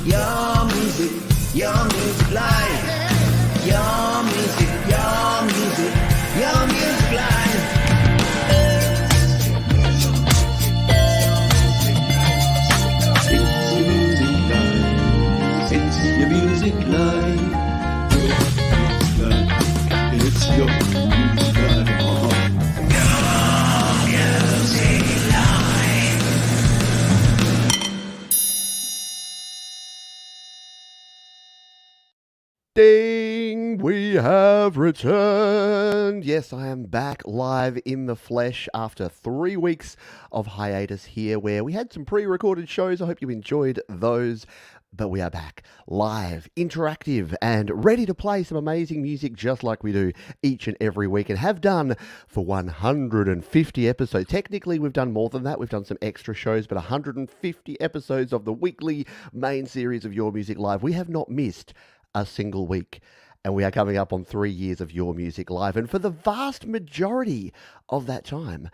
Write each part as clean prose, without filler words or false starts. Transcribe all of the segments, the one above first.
your music live. Your music live. It's your music live. It's your music live. Ding! We have returned. Yes, I am back live in the flesh after 3 weeks of hiatus here where we had some pre-recorded shows. I hope you enjoyed those. But we are back, live, interactive, and ready to play some amazing music just like we do each and every week and have done for 150 episodes. Technically, we've done more than that. We've done some extra shows, but 150 episodes of the weekly main series of Your Music Live. We have not missed a single week. And we are coming up on 3 years of Your Music Live. And for the vast majority of that time,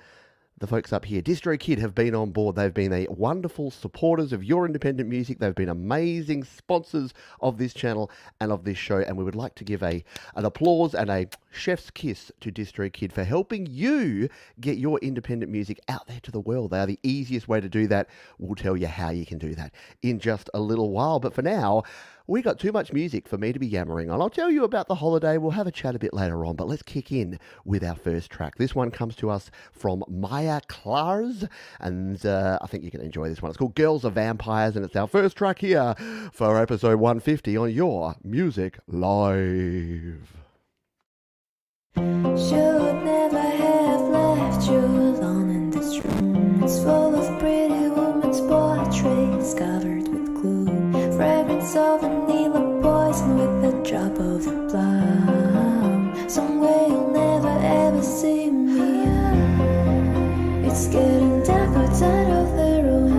the folks up here, DistroKid, have been on board. They've been a wonderful supporters of your independent music. They've been amazing sponsors of this channel and of this show. And we would like to give an applause and a chef's kiss to DistroKid for helping you get your independent music out there to the world. They are the easiest way to do that. We'll tell you how you can do that in just a little while. But for now, we got too much music for me to be yammering on. I'll tell you about the holiday. We'll have a chat a bit later on, but let's kick in with our first track. This one comes to us from Maya Clars, and I think you can enjoy this one. It's called Girls Are Vampires, and it's our first track here for episode 150 on Your Music Live. Should never have left you alone in this room. It's full of pretty women's portraits covered with glue. Fragrance of vanilla poison with a drop of plum. Somewhere you'll never ever see me. It's getting dark outside of the room.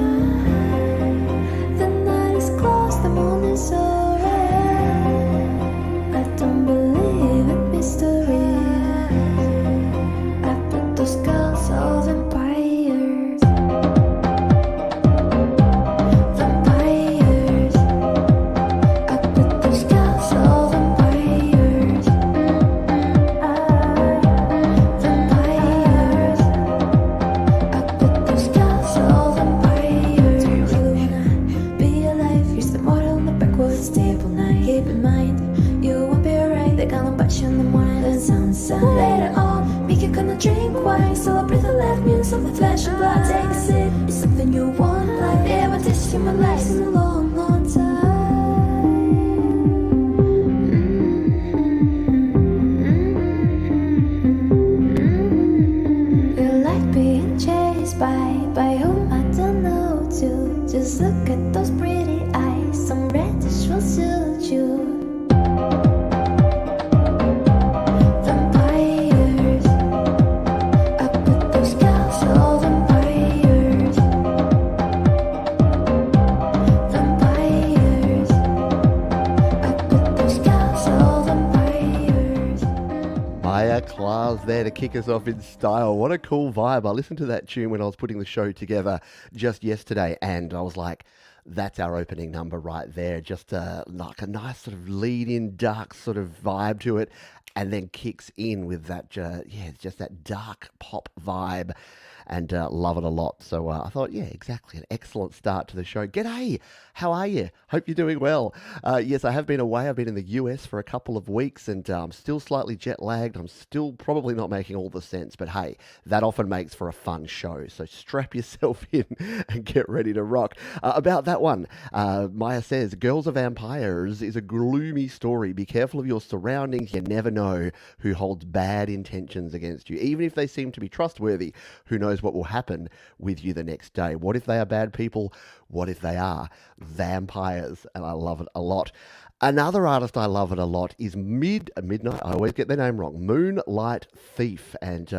The night is closed, the moon is so red. I don't believe in mystery. I put those girls all vampires. Later on, make you gonna drink wine. Celebrate the life music of the flesh and blood. Take a sip, it's something you want. Like never this human life in a long, long time. You like being chased by whom I don't know to. Just look at those pretty eyes, some reddish will suit you. Claws there to kick us off in style. What a cool vibe. I listened to that tune when I was putting the show together just yesterday, and I was like, that's our opening number right there. Just like a nice sort of lead-in, dark sort of vibe to it, and then kicks in with that, just that dark pop vibe. And love it a lot. So I thought, yeah, exactly. An excellent start to the show. G'day. How are you? Hope you're doing well. Yes, I have been away. I've been in the US for a couple of weeks and I'm still slightly jet lagged. I'm still probably not making all the sense, but hey, that often makes for a fun show. So strap yourself in and get ready to rock. About that one, Maya says, Girls Are Vampires is a gloomy story. Be careful of your surroundings. You never know who holds bad intentions against you. Even if they seem to be trustworthy, who knows what will happen with you the next day. What if they are bad people? What if they are vampires? And I love it a lot. Another artist I love it a lot is Midnight. I always get their name wrong. Moonlight Thief. And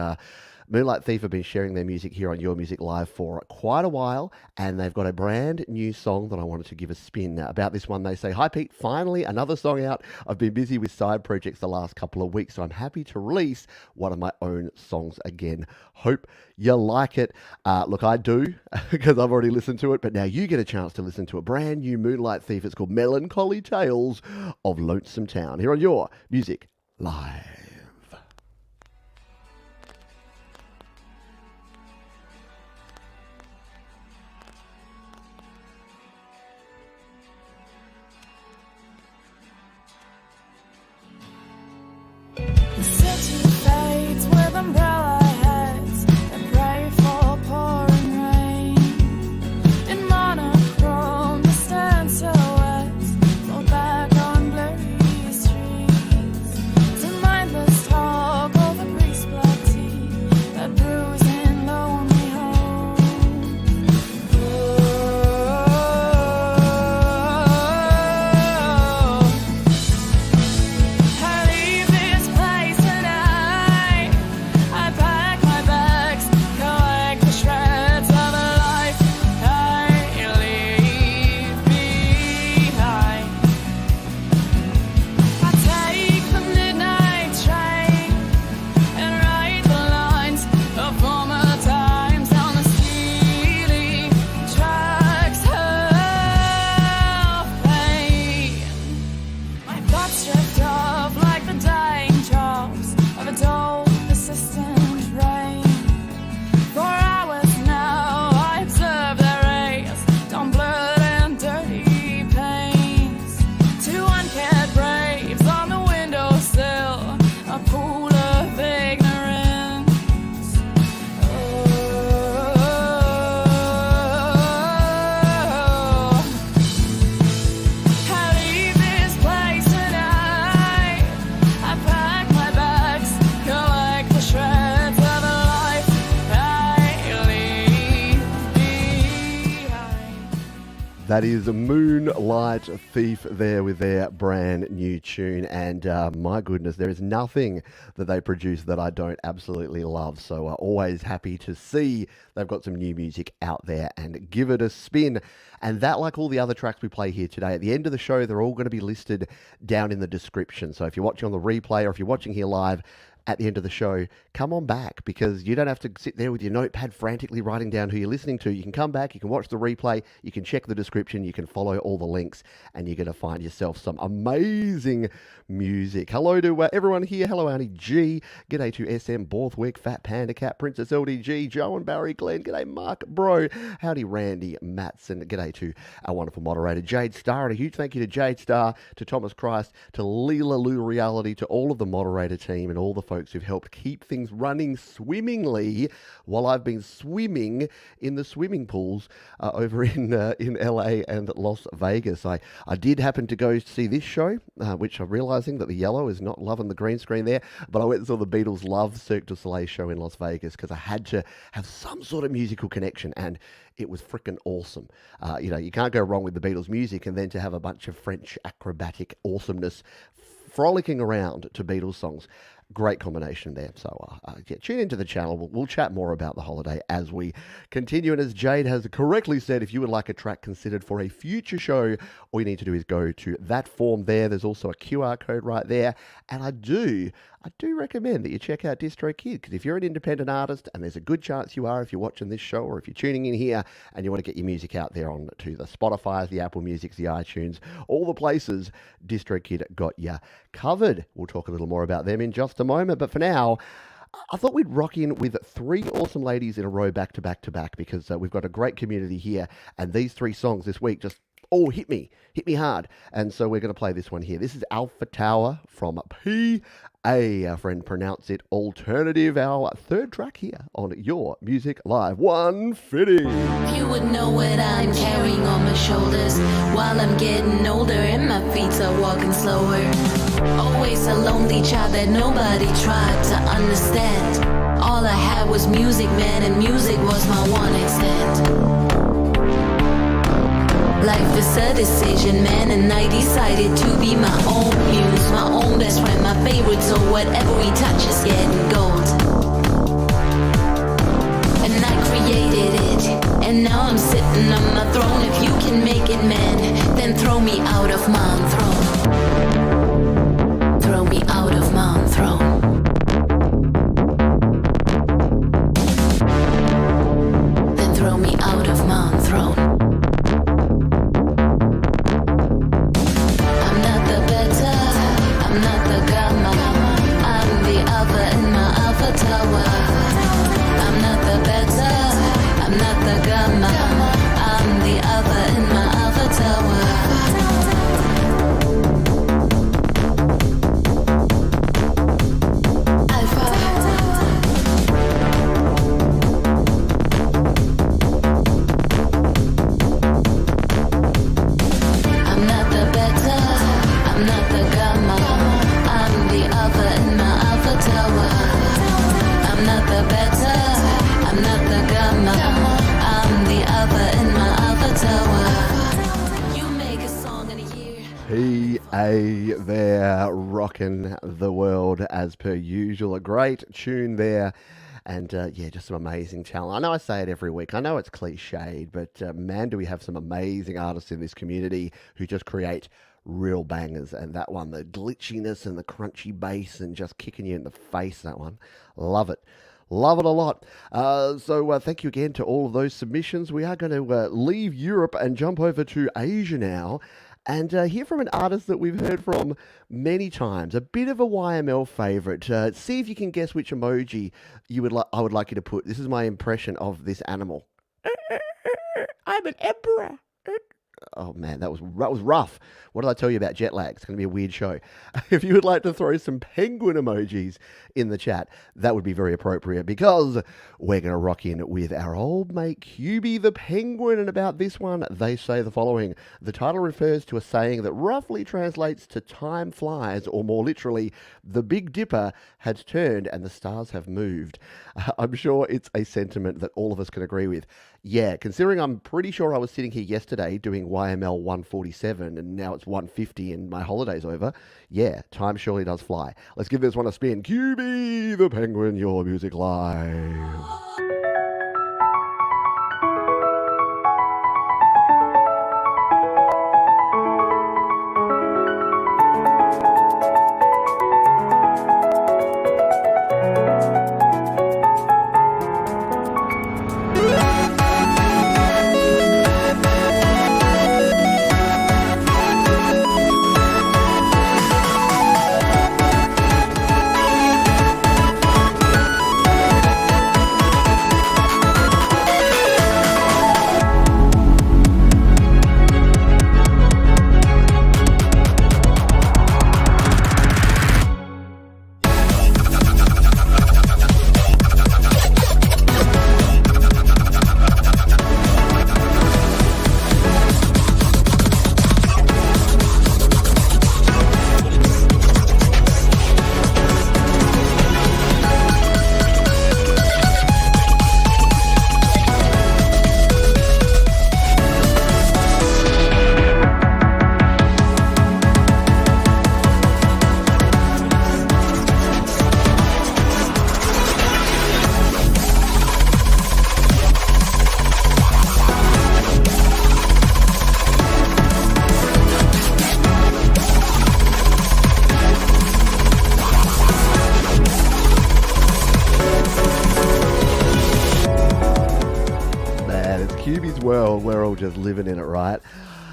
Moonlight Thief have been sharing their music here on Your Music Live for quite a while, and they've got a brand new song that I wanted to give a spin. Now, about this one, they say, "Hi Pete, finally another song out. I've been busy with side projects the last couple of weeks, so I'm happy to release one of my own songs again. Hope you like it." Look, I do, because I've already listened to it, but now you get a chance to listen to a brand new Moonlight Thief. It's called Melancholy Tales of Lonesome Town, here on Your Music Live. The city fades with umbrella heads and pray for pouring rain. In monochrome, the stand silhouettes fall back on blurry streets. To mindless talk over grease black tea that brews in lonely homes. I leave this place tonight. I pack my bags, collect the shreds of a life I leave behind. I take the midnight train and write the lines of former times on the steely tracks of pain. My thoughts drift off like the dying drops of a dull, persistent rain. For hours now, I observe their rays, down blood and dirty pains. Two uncared braves on the windowsill, a pool of ignorance. I leave this place tonight. I pack my bags, collect the shreds of a life I leave behind. That is Moonlight Thief there with their brand new tune. And my goodness, there is nothing that they produce that I don't absolutely love. So always happy to see they've got some new music out there and give it a spin. And that, like all the other tracks we play here today, at the end of the show, they're all going to be listed down in the description. So if you're watching on the replay or if you're watching here live, at the end of the show, come on back, because you don't have to sit there with your notepad frantically writing down who you're listening to. You can come back, you can watch the replay, you can check the description, you can follow all the links, and you're going to find yourself some amazing music. Hello to everyone here. Hello, Auntie G. G'day to SM, Borthwick, Fat Panda Cat, Princess LDG, Joe and Barry Glenn. G'day, Mark Bro. Howdy, Randy Matson. G'day to our wonderful moderator, Jade Star. And a huge thank you to Jade Star, to Thomas Christ, to Leela Lou Reality, to all of the moderator team and all the folks who've helped keep things running swimmingly while I've been swimming in the swimming pools over in LA and Las Vegas. I did happen to go see this show, which I'm realizing that the yellow is not loving the green screen there, but I went and saw the Beatles' Love Cirque du Soleil show in Las Vegas because I had to have some sort of musical connection, and it was freaking awesome. You can't go wrong with the Beatles' music, and then to have a bunch of French acrobatic awesomeness frolicking around to Beatles songs. Great combination there. So tune into the channel. We'll chat more about the holiday as we continue. And as Jade has correctly said, if you would like a track considered for a future show, all you need to do is go to that form there. There's also a QR code right there. And I do recommend that you check out DistroKid, because if you're an independent artist, and there's a good chance you are if you're watching this show or if you're tuning in here and you want to get your music out there on to the Spotify, the Apple Music, the iTunes, all the places, DistroKid got you covered. We'll talk a little more about them in just a moment. But for now, I thought we'd rock in with three awesome ladies in a row back to back to back, because we've got a great community here, and these three songs this week just hit me hard. And so we're going to play this one here. This is Alpha Tower from PA. Our friend pronounce it alternative. Our third track here on Your Music Live. One Fitty. You would know what I'm carrying on my shoulders while I'm getting older and my feet are walking slower. Always a lonely child that nobody tried to understand. All I had was music, man, and music was my one extent. Life is a decision, man, and I decided to be my own muse, my own best friend, my favorite, so whatever we touch is getting gold. And now I'm sitting on my throne. If you can make it, man, then throw me out of my own throne. Throw me out of my own throne. Then throw me out of my own throne. I'm not the better, I'm not the gamma. I'm the alpha in my alpha tower. I'm not the better, I'm not the gamma. I'm the alpha in my alpha tower. I'm not the better, I'm not the gamma. I'm the alpha in my alpha tower. I'm not the better, I'm not the gamma. I'm the alpha in my alpha tower. You make a song in a year. There, rocking the world as per usual. A great tune there. And yeah, just some amazing talent. I know I say it every week. I know it's cliched, but man, do we have some amazing artists in this community who just create real bangers. And that one, the glitchiness and the crunchy bass and just kicking you in the face, that one. Love it. Love it a lot. So thank you again to all of those submissions. We are going to leave Europe and jump over to Asia now and hear from an artist that we've heard from many times. A bit of a YML favourite. See if you can guess which emoji I would like you to put. This is my impression of this animal. I'm an emperor. Oh man, that was rough. What did I tell you about jet lag? It's going to be a weird show. If you would like to throw some penguin emojis in the chat, that would be very appropriate because we're going to rock in with our old mate QB the Penguin. And about this one, they say the following. The title refers to a saying that roughly translates to time flies, or more literally, the Big Dipper has turned and the stars have moved. I'm sure it's a sentiment that all of us can agree with. Yeah, considering I'm pretty sure I was sitting here yesterday doing YML 147 and now it's 150 and my holiday's over. Yeah, time surely does fly. Let's give this one a spin. QB the Penguin, your music live. World, we're all just living in it, right?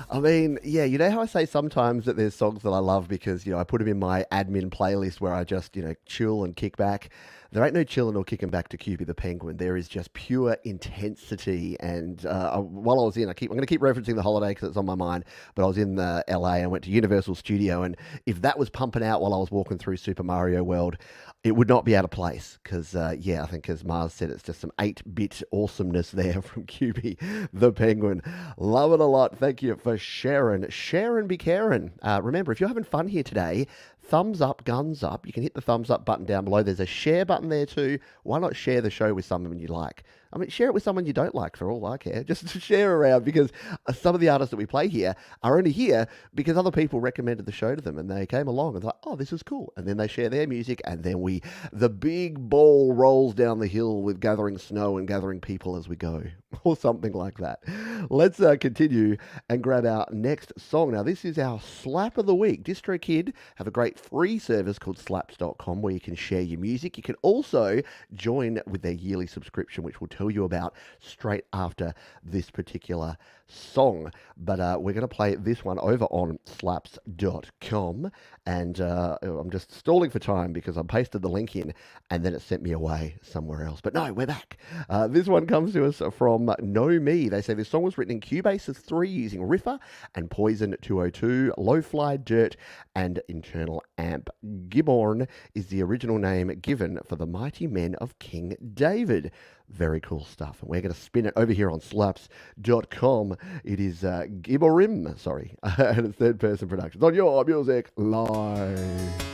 I mean, yeah, you know how I say sometimes that there's songs that I love because, I put them in my admin playlist where I just, chill and kick back. There ain't no chilling or kicking back to QB the Penguin. There is just pure intensity. And while I was in, I'm going to keep referencing the holiday because it's on my mind, but I was in LA and went to Universal Studio. And if that was pumping out while I was walking through Super Mario World, it would not be out of place because, I think as Mars said, it's just some 8-bit awesomeness there from QB the Penguin. Love it a lot. Thank you for sharing. Share and be caring. Remember, if you're having fun here today, thumbs up, guns up. You can hit the thumbs up button down below. There's a share button there too. Why not share the show with someone you like? I mean, share it with someone you don't like for all I care. Just to share around because some of the artists that we play here are only here because other people recommended the show to them and they came along and they're like, oh, this is cool. And then they share their music and then the big ball rolls down the hill with gathering snow and gathering people as we go or something like that. Let's continue and grab our next song. Now, this is our Slap of the Week. DistroKid have a great free service called Slaps.com where you can share your music. You can also join with their yearly subscription, which we'll tell you about straight after this particular song. But we're going to play this one over on Slaps.com. And I'm just stalling for time because I pasted the link in and then it sent me away somewhere else. But no, we're back. This one comes to us from Know Me. They say this song was written in Cubase 3 using Riffer and Poison 202, Low-Fly Dirt, and Internal Amp. Gibbon is the original name given for the mighty men of King David. Very cool stuff. And we're going to spin it over here on slaps.com. It is Gibborim, sorry, and it's third person productions on Your Music Live.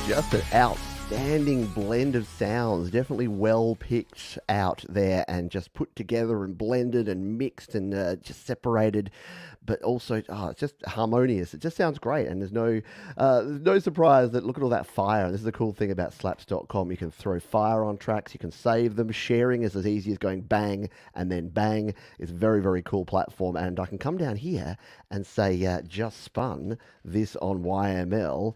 Just an outstanding blend of sounds, definitely well picked out there and just put together and blended and mixed and just separated, but also it's just harmonious. It just sounds great, and there's no surprise that look at all that fire. This is the cool thing about slaps.com. You can throw fire on tracks, you can save them. Sharing is as easy as going bang and then bang. It's a very, very cool platform, and I can come down here and say just spun this on YML.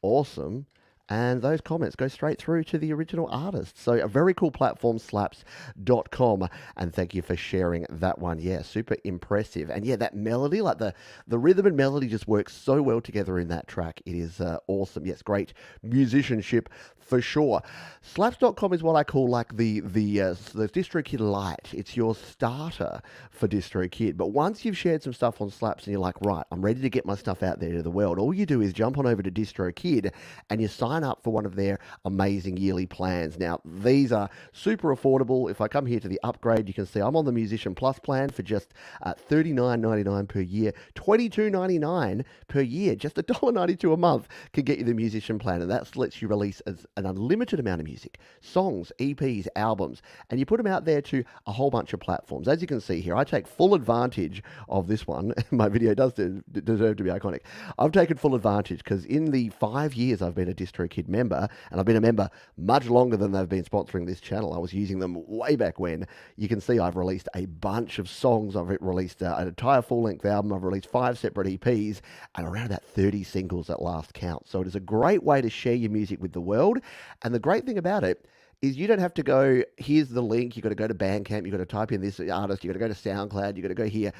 Awesome. And those comments go straight through to the original artist. So a very cool platform, slaps.com. And thank you for sharing that one. Yeah, super impressive. And yeah, that melody, like the rhythm and melody just works so well together in that track. It is awesome. Yes, great musicianship for sure. Slaps.com is what I call like the DistroKid Lite. It's your starter for DistroKid. But once you've shared some stuff on Slaps and you're like, right, I'm ready to get my stuff out there to the world, all you do is jump on over to DistroKid and you sign up for one of their amazing yearly plans. Now, these are super affordable. If I come here to the upgrade, you can see I'm on the Musician Plus plan for just $39.99 per year, $22.99 per year. Just $1.92 a month can get you the Musician plan, and that lets you release an unlimited amount of music, songs, EPs, albums, and you put them out there to a whole bunch of platforms. As you can see here, I take full advantage of this one. My video does deserve to be iconic. I've taken full advantage because in the 5 years I've been a DistroKid member, and I've been a member much longer than they've been sponsoring this channel. I was using them way back when. You can see I've released a bunch of songs. I've released an entire full-length album. I've released 5 separate EPs and around about 30 singles at last count. So it is a great way to share your music with the world. And the great thing about it is you don't have to go, here's the link, you've got to go to Bandcamp, you've got to type in this artist, you've got to go to SoundCloud, you've got to go here.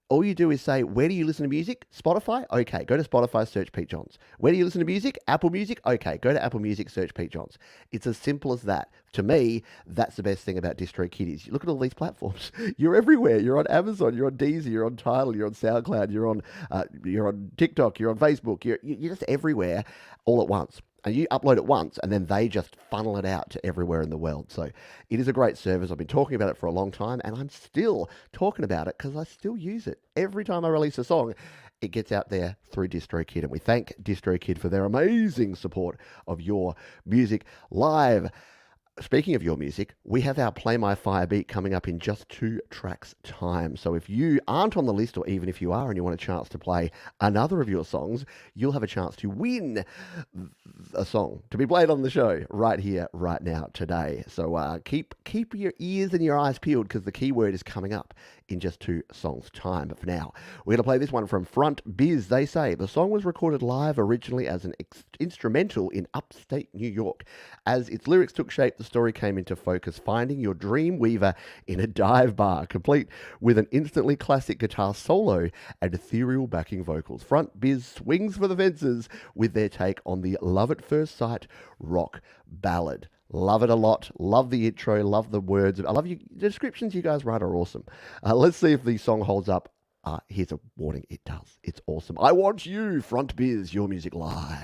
All you do is say, where do you listen to music? Spotify? Okay, go to Spotify, search Pete Johns. Where do you listen to music? Apple Music? Okay, go to Apple Music, search Pete Johns. It's as simple as that. To me, that's the best thing about DistroKid is you look at all these platforms. You're everywhere. You're on Amazon, you're on Deezer, you're on Tidal, you're on SoundCloud, you're on TikTok, you're on Facebook. You're just everywhere all at once. And you upload it once, and then they just funnel it out to everywhere in the world. So it is a great service. I've been talking about it for a long time, and I'm still talking about it because I still use it. Every time I release a song, it gets out there through DistroKid. And we thank DistroKid for their amazing support of your music live. Speaking of your music, we have our Play My Fire beat coming up in just 2 tracks' time. So if you aren't on the list, or even if you are and you want a chance to play another of your songs, you'll have a chance to win a song to be played on the show right here, right now, today. So keep your ears and your eyes peeled because the keyword is coming up in just 2 songs' time. But for now, we're going to play this one from Front Biz. They say the song was recorded live originally as an instrumental in upstate New York. As its lyrics took shape, the story came into focus, finding your dream weaver in a dive bar, complete with an instantly classic guitar solo and ethereal backing vocals. Front Biz swings for the fences with their take on the love at first sight rock ballad. Love it a lot. Love the intro. Love the words. I love you. The descriptions you guys write are awesome. Let's see if the song holds up. Here's a warning. It does. It's awesome. I Want You, Front Biz, your music live.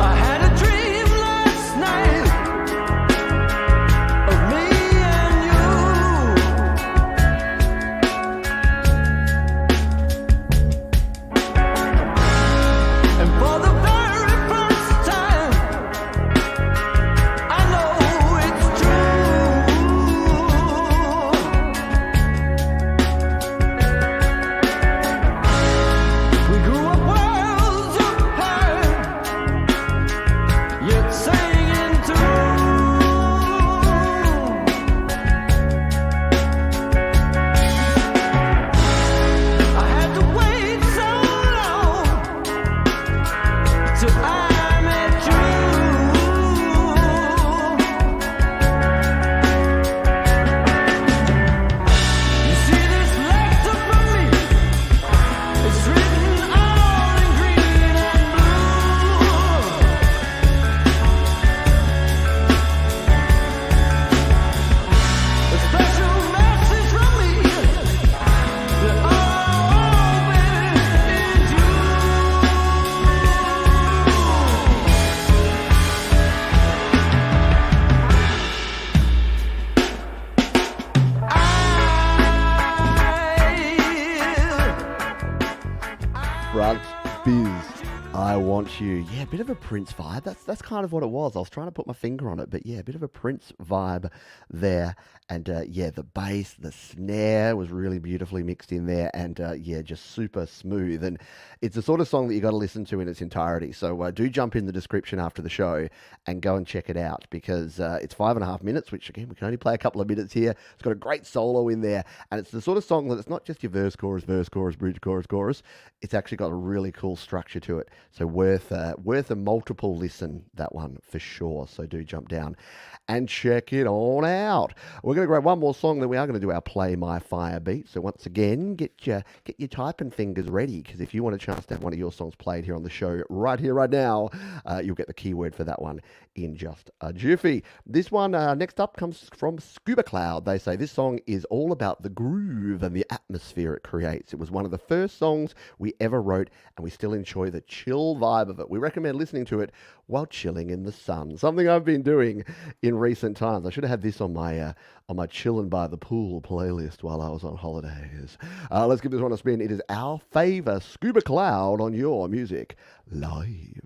I had a dream last night. Front Biz, I Want You. Yeah, a bit of a Prince vibe. That's kind of what it was. I was trying to put my finger on it, but yeah, a bit of a Prince vibe there. And yeah, the bass, the snare was really beautifully mixed in there, and yeah, just super smooth. And it's the sort of song that you got to listen to in its entirety. So do jump in the description after the show and go and check it out, because it's 5.5 minutes, which again, we can only play a couple of minutes here. It's got a great solo in there, and it's the sort of song that it's not just your verse, chorus, bridge, chorus. It's actually got a really cool structure to it. So worth a multiple listen, that one for sure. So do jump down and check it on out. We're going to grab one more song, then we are going to do our Play My Fire beat. So once again, get your typing fingers ready, because if you want a chance to have one of your songs played here on the show right here, right now, you'll get the keyword for that one in just a jiffy. This one next up comes from Scuba Cloud. They say this song is all about the groove and the atmosphere it creates. It was one of the first songs we ever wrote, and we still enjoy the chill vibe of it. We recommend listening to it while chilling in the sun, something I've been doing in recent times. I should have had this on my chillin' by the pool playlist while I was on holidays. Let's give this one a spin. It is our favor, Scuba Cloud, on your music live.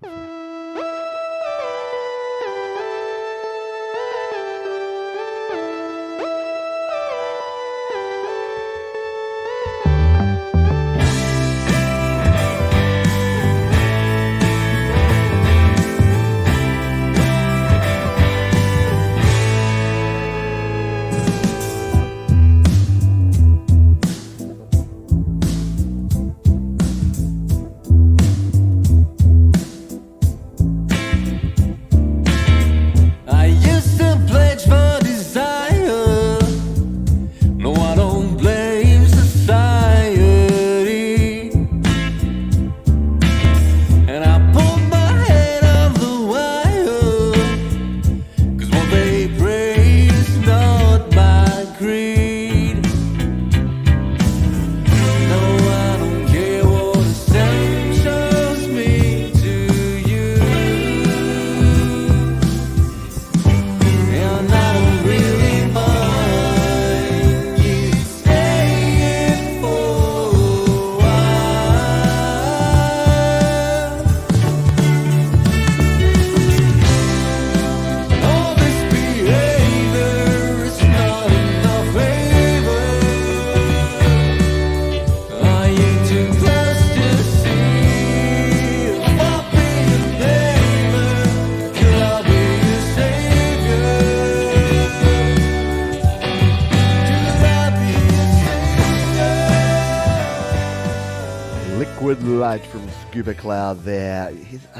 Liquid Light from Scuba Cloud there.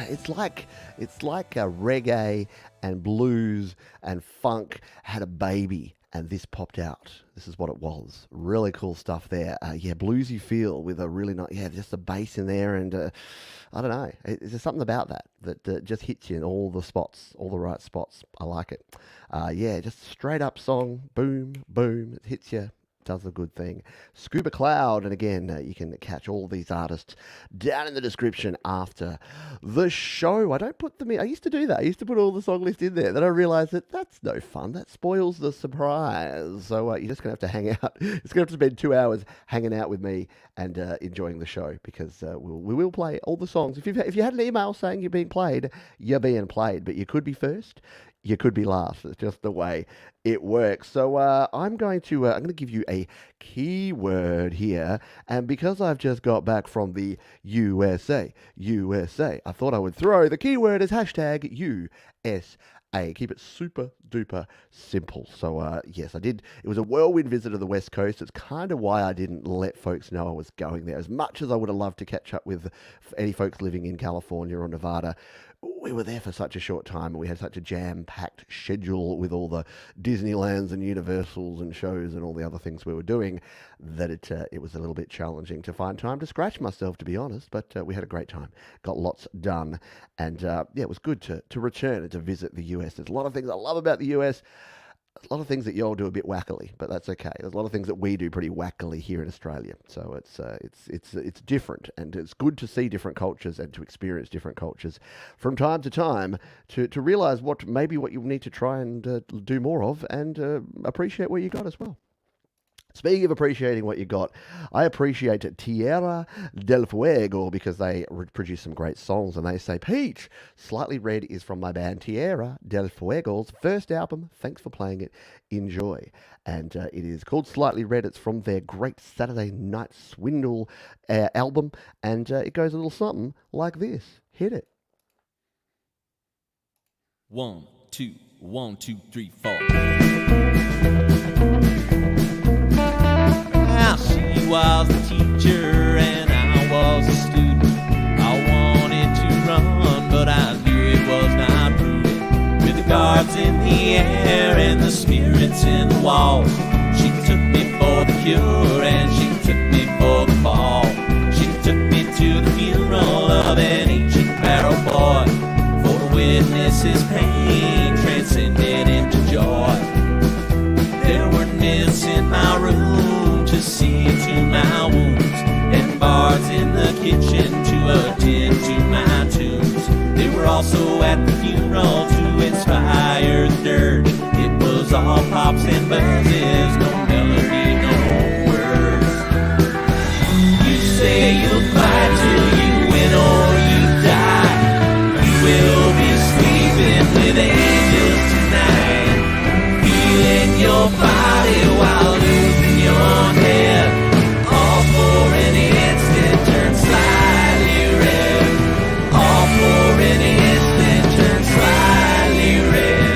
It's like reggae and blues and funk had a baby and this popped out. This is what it was. Really cool stuff there. Bluesy feel with a really nice, just a bass in there, and I don't know. There's something about that just hits you in all the spots, all the right spots. I like it. Just straight up song, boom, boom, it hits you. Does a good thing. Scuba Cloud, and again, you can catch all these artists down in the description after the show. I don't put them in. I used to do that. I used to put all the song list in there. Then I realised that that's no fun. That spoils the surprise. So you're just going to have to hang out. It's going to have to spend 2 hours hanging out with me and enjoying the show, because we will play all the songs. If you had an email saying you're being played, you're being played. But you could be first. You could be last. It's just the way it works. So I'm going to give you a keyword here, and because I've just got back from the USA, I thought I would throw the keyword as hashtag USA. Keep it super duper simple. So yes, I did. It was a whirlwind visit to the West Coast. It's kind of why I didn't let folks know I was going there. As much as I would have loved to catch up with any folks living in California or Nevada, we were there for such a short time, and we had such a jam-packed schedule with all the Disneylands and Universals and shows and all the other things we were doing, that it was a little bit challenging to find time to scratch myself, to be honest. But we had a great time, got lots done, and it was good to return and to visit the US. There's a lot of things I love about the US. A lot of things that y'all do a bit wackily, but that's okay. There's a lot of things that we do pretty wackily here in Australia. So it's different, and it's good to see different cultures and to experience different cultures from time to time to realise what you need to try and do more of, and appreciate what you got as well. Speaking of appreciating what you got, I appreciate Tierra del Fuego, because they produce some great songs, and they say, Peach, Slightly Red is from my band Tierra del Fuego's first album. Thanks for playing it. Enjoy. And it is called Slightly Red. It's from their great Saturday Night Swindle album, and it goes a little something like this. Hit it. 1, 2, 1, 2, 3, 4. She was a teacher and I was a student. I wanted to run, but I knew it was not prudent. With the guards in the air and the spirits in the walls, she took me for the cure and she took me for the fall. She took me to the funeral of an ancient barrel boy, for to witness his pain transcended into joy. There were nymphs in my room to see to my wounds, and bards in the kitchen to attend to my tunes. They were also at the funeral to inspire the dirge. It was all pops and buzzes, no melody, no words. You say you'll fight till you win or you die. You will be sleeping with angels tonight, feeling your body while losing your head. All for an instant turn slightly red. All for an instant turn slightly red.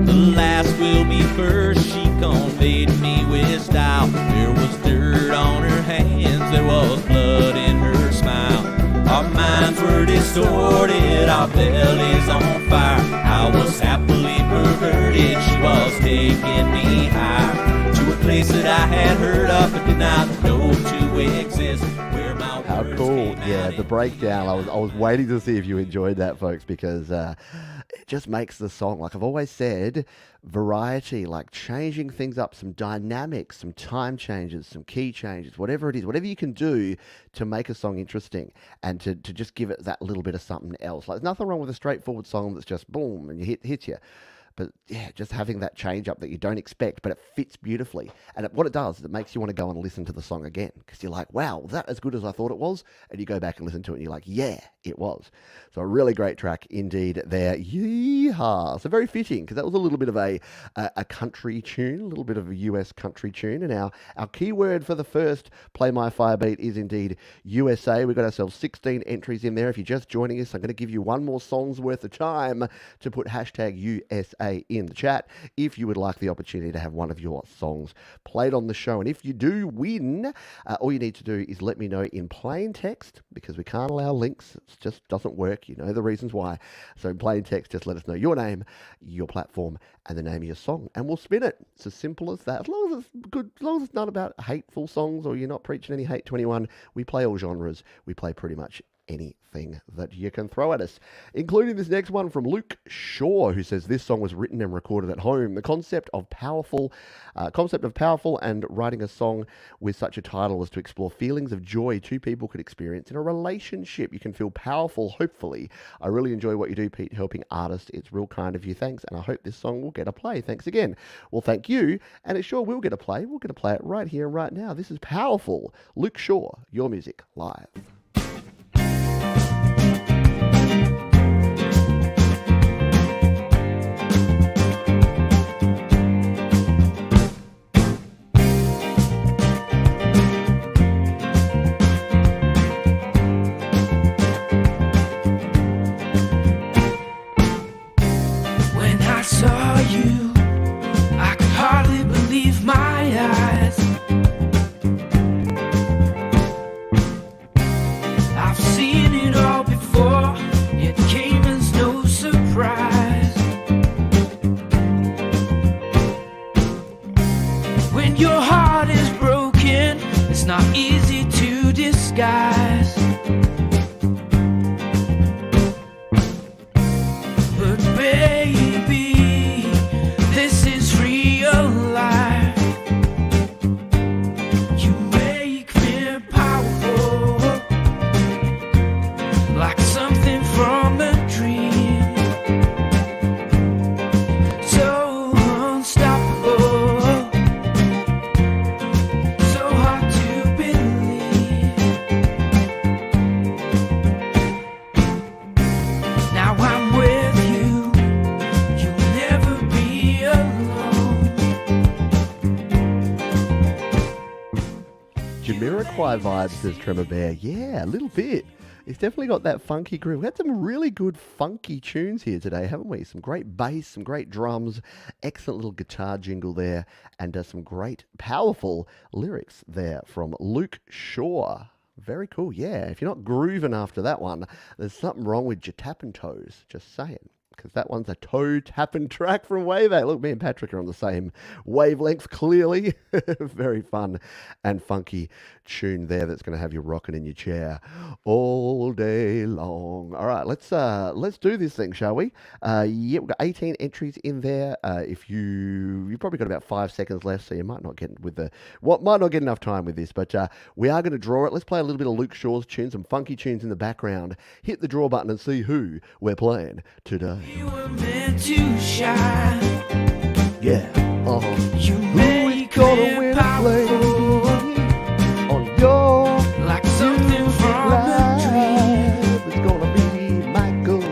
The last will be first. She conveyed me with style. There was dirt on her hands, there was blood in her smile. Our minds were distorted, our bellies on fire. I was happily perverted, she was taking me higher, to a place that I had heard of but did not know to exist. Where my How words cool. came Yeah, out the in breakdown. I was waiting to see if you enjoyed that, folks, because it just makes the song, like I've always said, variety, like changing things up, some dynamics, some time changes, some key changes, whatever it is, whatever you can do to make a song interesting and to just give it that little bit of something else. Like, there's nothing wrong with a straightforward song that's just boom and you hit you. But yeah, just having that change up that you don't expect, but it fits beautifully. And what it does is it makes you want to go and listen to the song again, because you're like, wow, was that as good as I thought it was? And you go back and listen to it and you're like, yeah, it was. So a really great track indeed there. Yeehaw. So very fitting, because that was a little bit of a country tune, a little bit of a US country tune. And our keyword for the first Play My Firebeat is indeed USA. We've got ourselves 16 entries in there. If you're just joining us, I'm going to give you one more song's worth of time to put hashtag USA AKA in the chat if you would like the opportunity to have one of your songs played on the show. And if you do win, all you need to do is let me know in plain text, because we can't allow links. It just doesn't work. You know the reasons why. So in plain text, just let us know your name, your platform, and the name of your song, and we'll spin it. It's as simple as that. As long as it's good, as long as it's not about hateful songs or you're not preaching any hate to anyone, we play all genres. We play pretty much anything that you can throw at us, including this next one from Luke Shaw, who says this song was written and recorded at home. The concept of powerful and writing a song with such a title was to explore feelings of joy two people could experience in a relationship. You can feel powerful, hopefully. I really enjoy what you do, Pete, helping artists. It's real kind of you. Thanks, and I hope this song will get a play. Thanks again. Well, thank you, and it sure will get a play. We're going to play it right here, right now. This is Powerful. Luke Shaw, your music live. Vibes, says Tremor Bear. Yeah, a little bit. It's definitely got that funky groove. We had some really good funky tunes here today, haven't we? Some great bass, some great drums, excellent little guitar jingle there, and some great, powerful lyrics there from Luke Shaw. Very cool. Yeah, if you're not grooving after that one, there's something wrong with your tapping toes. Just saying. Because that one's a toe tapping track from Wave 8. Look, me and Patrick are on the same wavelength, clearly. Very fun and funky tune there that's going to have you rocking in your chair all day long. All right, let's do this thing, shall we? Yeah, we've got 18 entries in there. If you've probably got about 5 seconds left, so you might not get might not get enough time with this, but we are going to draw it. Let's play a little bit of Luke Shaw's tunes, some funky tunes in the background. Hit the draw button and see who we're playing today. You were meant to shine. Yeah. You make gonna win a play on your like something from a dream. It's gonna be Michael,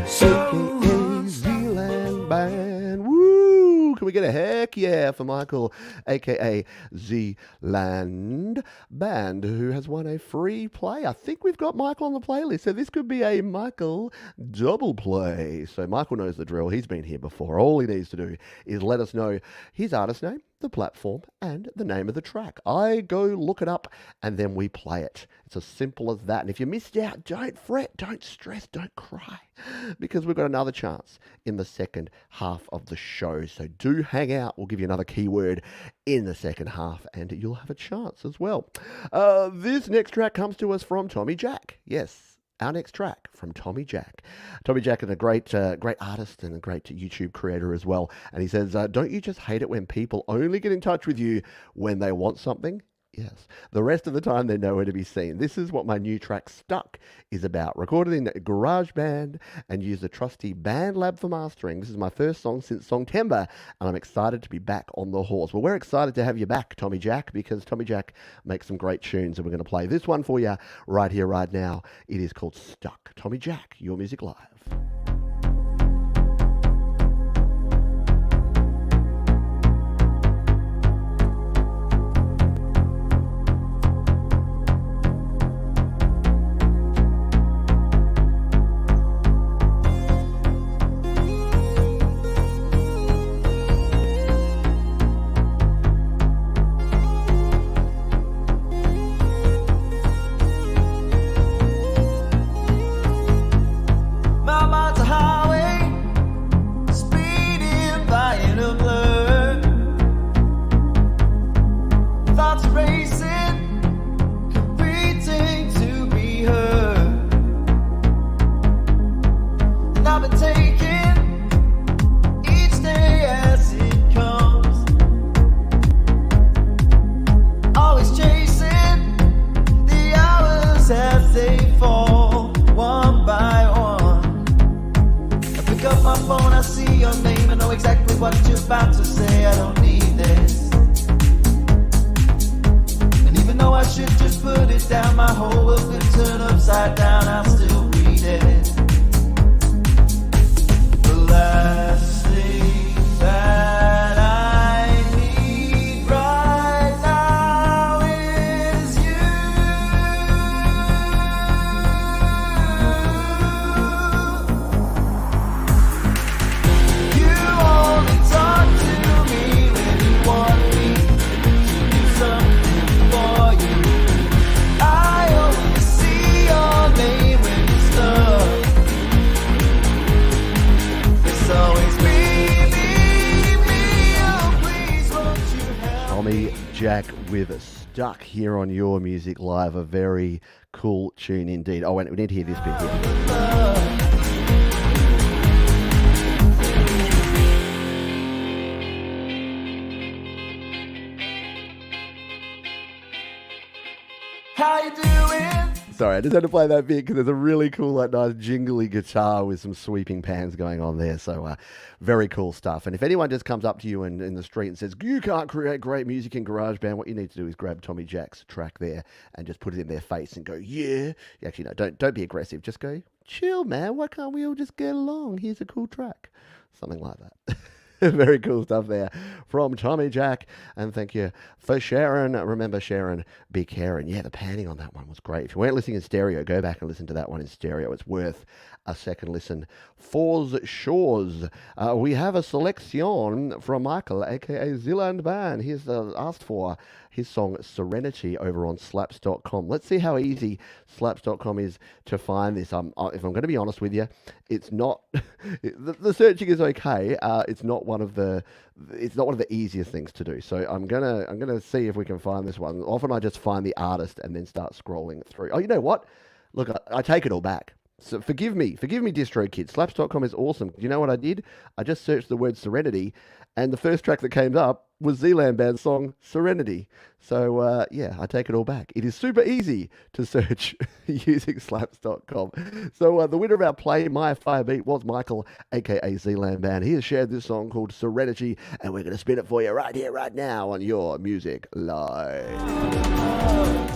So aka Zealand Band. Woo! Can we get a heck yeah for Michael, aka Zealand Band, who has won a free play? I think we've got Michael on the playlist, so this could be a Michael double play. So Michael knows the drill. He's been here before. All he needs to do is let us know his artist name, the platform, and the name of the track. I go look it up, and then we play it. It's as simple as that. And if you missed out, don't fret, don't stress, don't cry, because we've got another chance in the second half of the show. So do hang out. We'll give you another keyword in the second half, and you'll have a chance as well. This next track comes to us from Tommy Jack. Yes, our next track from Tommy Jack. Tommy Jack is a great artist and a great YouTube creator as well. And he says, don't you just hate it when people only get in touch with you when they want something? Yes. The rest of the time, they're nowhere to be seen. This is what my new track, Stuck, is about. Recorded in GarageBand and used the trusty BandLab for mastering. This is my first song since Songtember, and I'm excited to be back on the horse. Well, we're excited to have you back, Tommy Jack, because Tommy Jack makes some great tunes, and we're going to play this one for you right here, right now. It is called Stuck. Tommy Jack, your music live. exactly what you're about to say. I don't need this. And even though I should just put it down, my whole world could turn upside down, I'll still read it. The last thing that I need right now is you. You only talk to me when you want me to do something for you. I only see your name when you're stuck. It's always me, oh please won't you help Tommy Jack with Stuck here on Your Music Live. A very cool tune indeed. Oh, wait, we need to hear this bit here. How you doing? Sorry, I just had to play that bit because there's a really cool, like, nice jingly guitar with some sweeping pans going on there. So, very cool stuff. And if anyone just comes up to you in the street and says, you can't create great music in GarageBand, what you need to do is grab Tommy Jack's track there and just put it in their face and go, yeah. Actually, no, don't be aggressive. Just go, chill, man. Why can't we all just get along? Here's a cool track. Something like that. Very cool stuff there from Tommy Jack. And thank you for Sharon. Remember, Sharon, be caring. Yeah, the panning on that one was great. If you weren't listening in stereo, go back and listen to that one in stereo. It's worth a second listen for sure. We have a selection from Michael, a.k.a. Zealand Band. He's asked for his song Serenity over on Slaps.com. Let's see how easy Slaps.com is to find this. If I'm going to be honest with you, it's not. the searching is okay. It's not one of the easiest things to do. So I'm gonna see if we can find this one. Often I just find the artist and then start scrolling through. Oh, you know what? Look, I take it all back. So forgive me, Distro Kids. Slaps.com is awesome. You know what I did? I just searched the word Serenity, and the first track that came up was Zealand Band's song Serenity. So yeah, I take it all back. It is super easy to search using Slaps.com. So the winner of our Play My Fire Beat was Michael, aka Zealand Band. He has shared this song called Serenity, and we're going to spin it for you right here, right now on Your Music Live.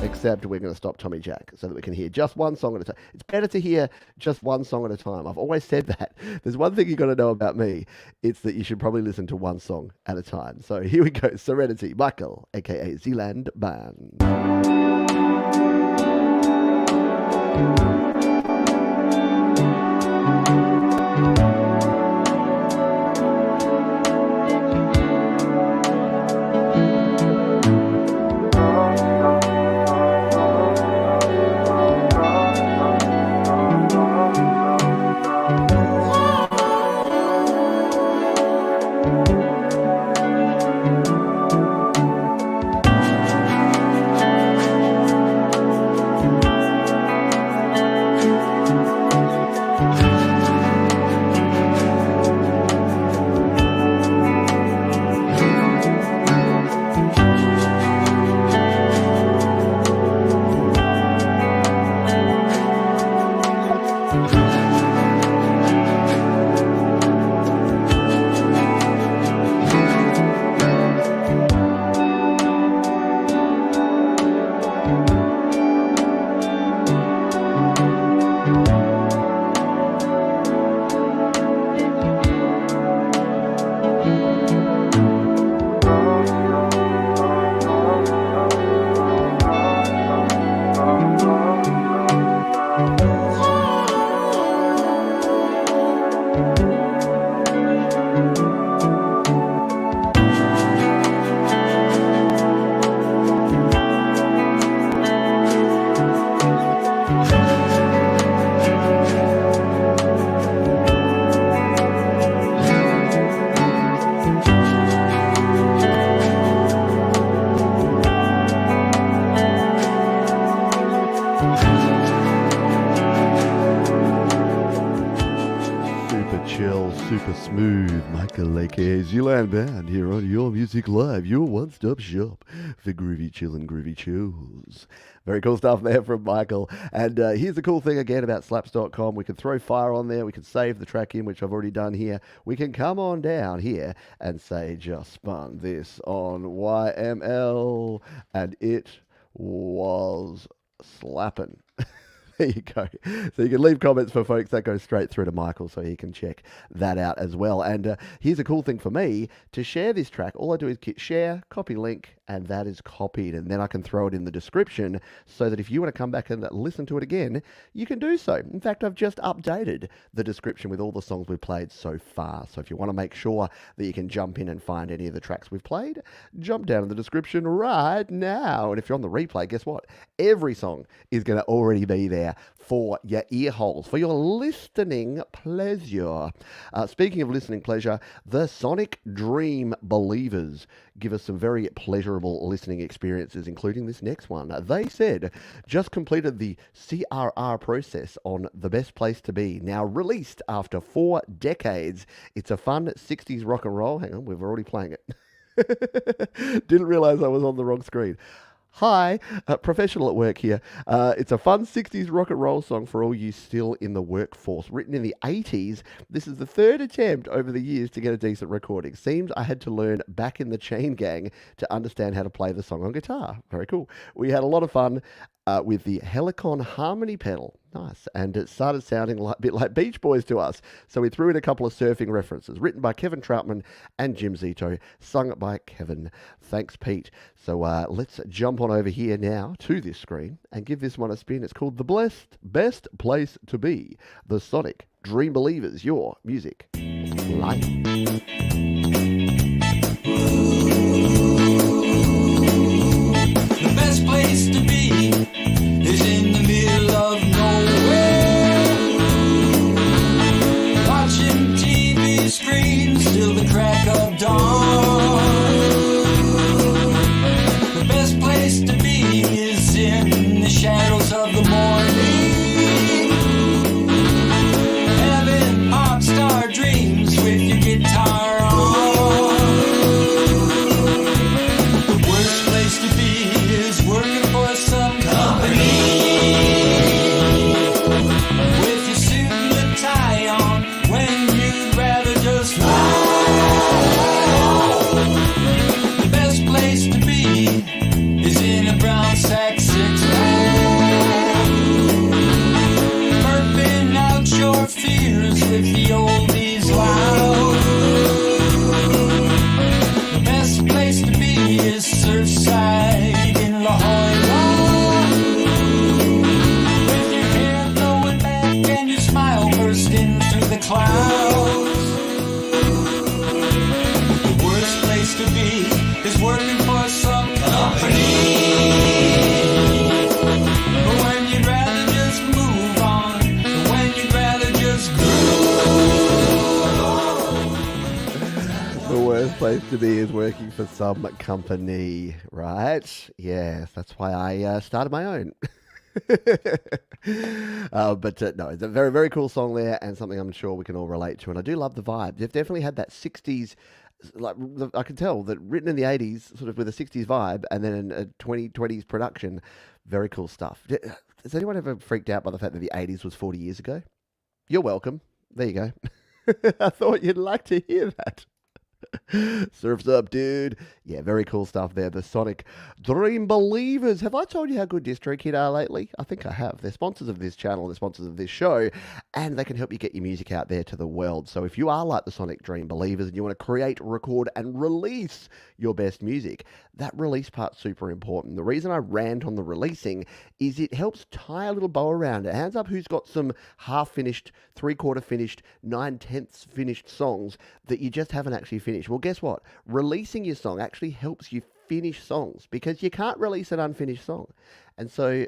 Except we're going to stop Tommy Jack so that we can hear just one song at a time. It's better to hear just one song at a time. I've always said that. There's one thing you've got to know about me. It's that you should probably listen to one song at a time. So here we go. Serenity, Michael, aka Zealand Band. smooth Michael aka Zealand Band here on Your Music Live, your one-stop shop for groovy chillin' groovy chills. Very cool stuff there from Michael. And here's the cool thing again about slaps.com. We can throw fire on there. We can save the track in, which I've already done here. We can come on down here and say, just spun this on YML. And it was slapping. There you go. So you can leave comments for folks that go straight through to Michael so he can check that out as well. And here's a cool thing for me to share this track. All I do is hit share, copy link, and that is copied. And then I can throw it in the description so that if you want to come back and listen to it again, you can do so. In fact, I've just updated the description with all the songs we've played so far. So if you want to make sure that you can jump in and find any of the tracks we've played, jump down in the description right now. And if you're on the replay, guess what? Every song is going to already be there for your ear holes, for your listening pleasure. Speaking of listening pleasure, the Sonic Dream Believers give us some very pleasurable listening experiences, including this next one. They said, just completed the CRR process on The Best Place to Be, now released after 4 decades. It's a fun 60s rock and roll. Hang on, we're already playing it. Didn't realize I was on the wrong screen. Hi, professional at work here. It's a fun 60s rock and roll song for all you still in the workforce. Written in the 80s, this is the 3rd attempt over the years to get a decent recording. Seems I had to learn back in the Chain Gang to understand how to play the song on guitar. Very cool. We had a lot of fun with the Helicon harmony pedal. Nice. And it started sounding a bit like Beach Boys to us. So we threw in a couple of surfing references, written by Kevin Troutman and Jim Zito, sung by Kevin. Thanks, Pete. So let's jump on over here now to this screen and give this one a spin. It's called The Best Place to Be, the Sonic Dream Believers, your music live. The best place to be is in the middle of nowhere, watching TV screens till the crack of dawn. The best place to be is in the shadows of the morning, having pop star dreams with your guitar on. The worst place to be is working for some company, with your suit and a tie on, when you'd rather just fly. The best place to be is in a brown sack 6-pack, burping out your fears with the oldies loud. The best place to be is Surfside in La Jolla, with your hair blowing back and your smile bursting through the clouds. The worst place to be is working for some company, when you'd rather just move on, when you'd rather just The worst place to be is working for some company, right? Yes, that's why I started my own. But no, it's a very, very cool song there, and something I'm sure we can all relate to. And I do love the vibe. They've definitely had that 60s, like I can tell that written in the 80s, sort of with a 60s vibe, and then a 2020s production. Very cool stuff. Has anyone ever freaked out by the fact that the 80s was 40 years ago? You're welcome. There you go. I thought you'd like to hear that. Surf's up, dude. Yeah, very cool stuff there. The Sonic Dream Believers. Have I told you how good DistroKid are lately? I think I have. They're sponsors of this channel, they're sponsors of this show, and they can help you get your music out there to the world. So if you are like the Sonic Dream Believers and you want to create, record, and release your best music, that release part's super important. The reason I rant on the releasing is it helps tie a little bow around it. Hands up who's got some half-finished, three-quarter finished, 9/10 finished songs that you just haven't actually finished. Well, guess what? Releasing your song actually helps you finish songs, because you can't release an unfinished song. And so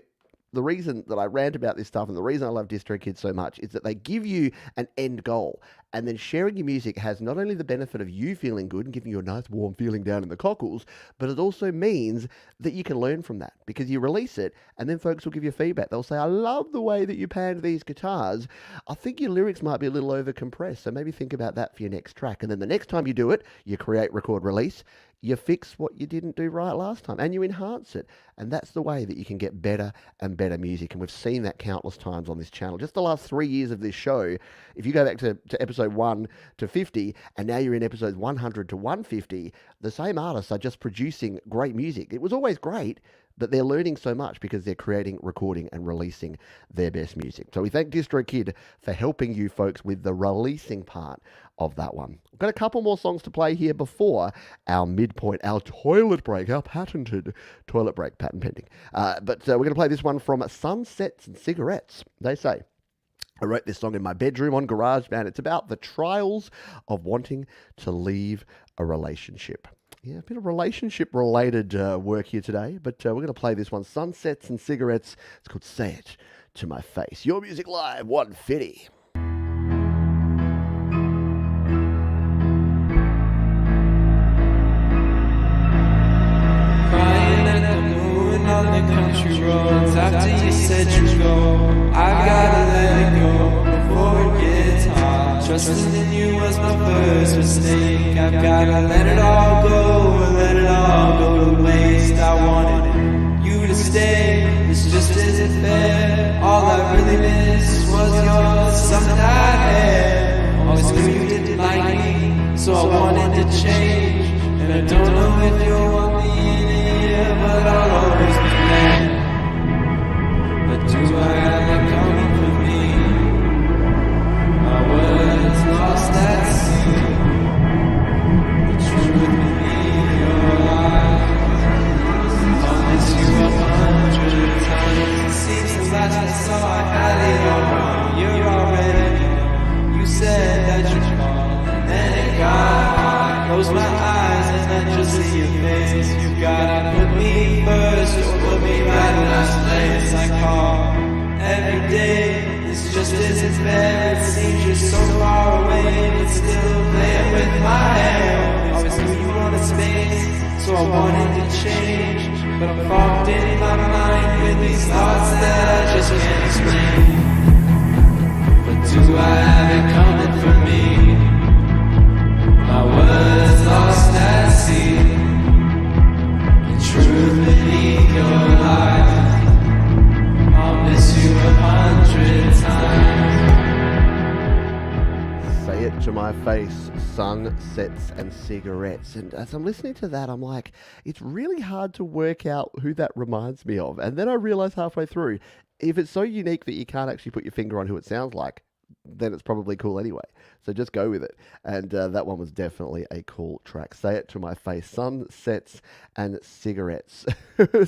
the reason that I rant about this stuff and the reason I love DistroKid so much is that they give you an end goal. And then sharing your music has not only the benefit of you feeling good and giving you a nice warm feeling down in the cockles, but it also means that you can learn from that because you release it and then folks will give you feedback. They'll say, I love the way that you panned these guitars. I think your lyrics might be a little over compressed. So maybe think about that for your next track. And then the next time you do it, you create, record, release, you fix what you didn't do right last time and you enhance it. And that's the way that you can get better and better music. And we've seen that countless times on this channel. Just the last 3 years of this show, if you go back to episode 1 to 50, and now you're in episodes 100 to 150, the same artists are just producing great music. It was always great, but they're learning so much because they're creating, recording, and releasing their best music. So we thank DistroKid for helping you folks with the releasing part of that one. We've got a couple more songs to play here before our midpoint, our toilet break, our patented toilet break, patent pending. But we're going to play this one from Sunsets and Cigarettes. They say, I wrote this song in my bedroom on GarageBand. It's about the trials of wanting to leave a relationship. Yeah, a bit of relationship-related work here today, but we're going to play this one, Sunsets and Cigarettes. It's called Say It to My Face. Your Music Live, 150. Crying at the moon on the country roads after you said you'd go. I've gotta let it go before it gets hard. Trusting in you was my first mistake. I've gotta let it all go, let it all go to waste. I wanted you to stay, this just isn't fair. All I really missed was your something I had. Always knew you didn't like me, so I wanted to change. And I don't know if you want me in here, but I'll always be mad. But do I have it coming for me? My words lost at sea. The truth beneath your eyes. I'll miss you 100 times. It seems the last I saw I had it all wrong. You're already gone. You said that you'd call, and then it got hard. Close my eyes and I just see your face. You gotta put me first or put me right last place. I call every day, this just isn't fair. It seems you're so far away, but still playing with my hair. Always knew you wanted space, so I wanted to change. But I'm fogged in my mind with these thoughts that I just can't explain. But do I have it coming for me? My words lost at sea. The truth beneath your lies. I'll miss you 100 times. Say It to My Face, Sunsets and Cigarettes. And as I'm listening to that, I'm like, it's really hard to work out who that reminds me of. And then I realize halfway through, if it's so unique that you can't actually put your finger on who it sounds like, then it's probably cool anyway. So just go with it. And that one was definitely a cool track. Say It to My Face, Sunsets and Cigarettes.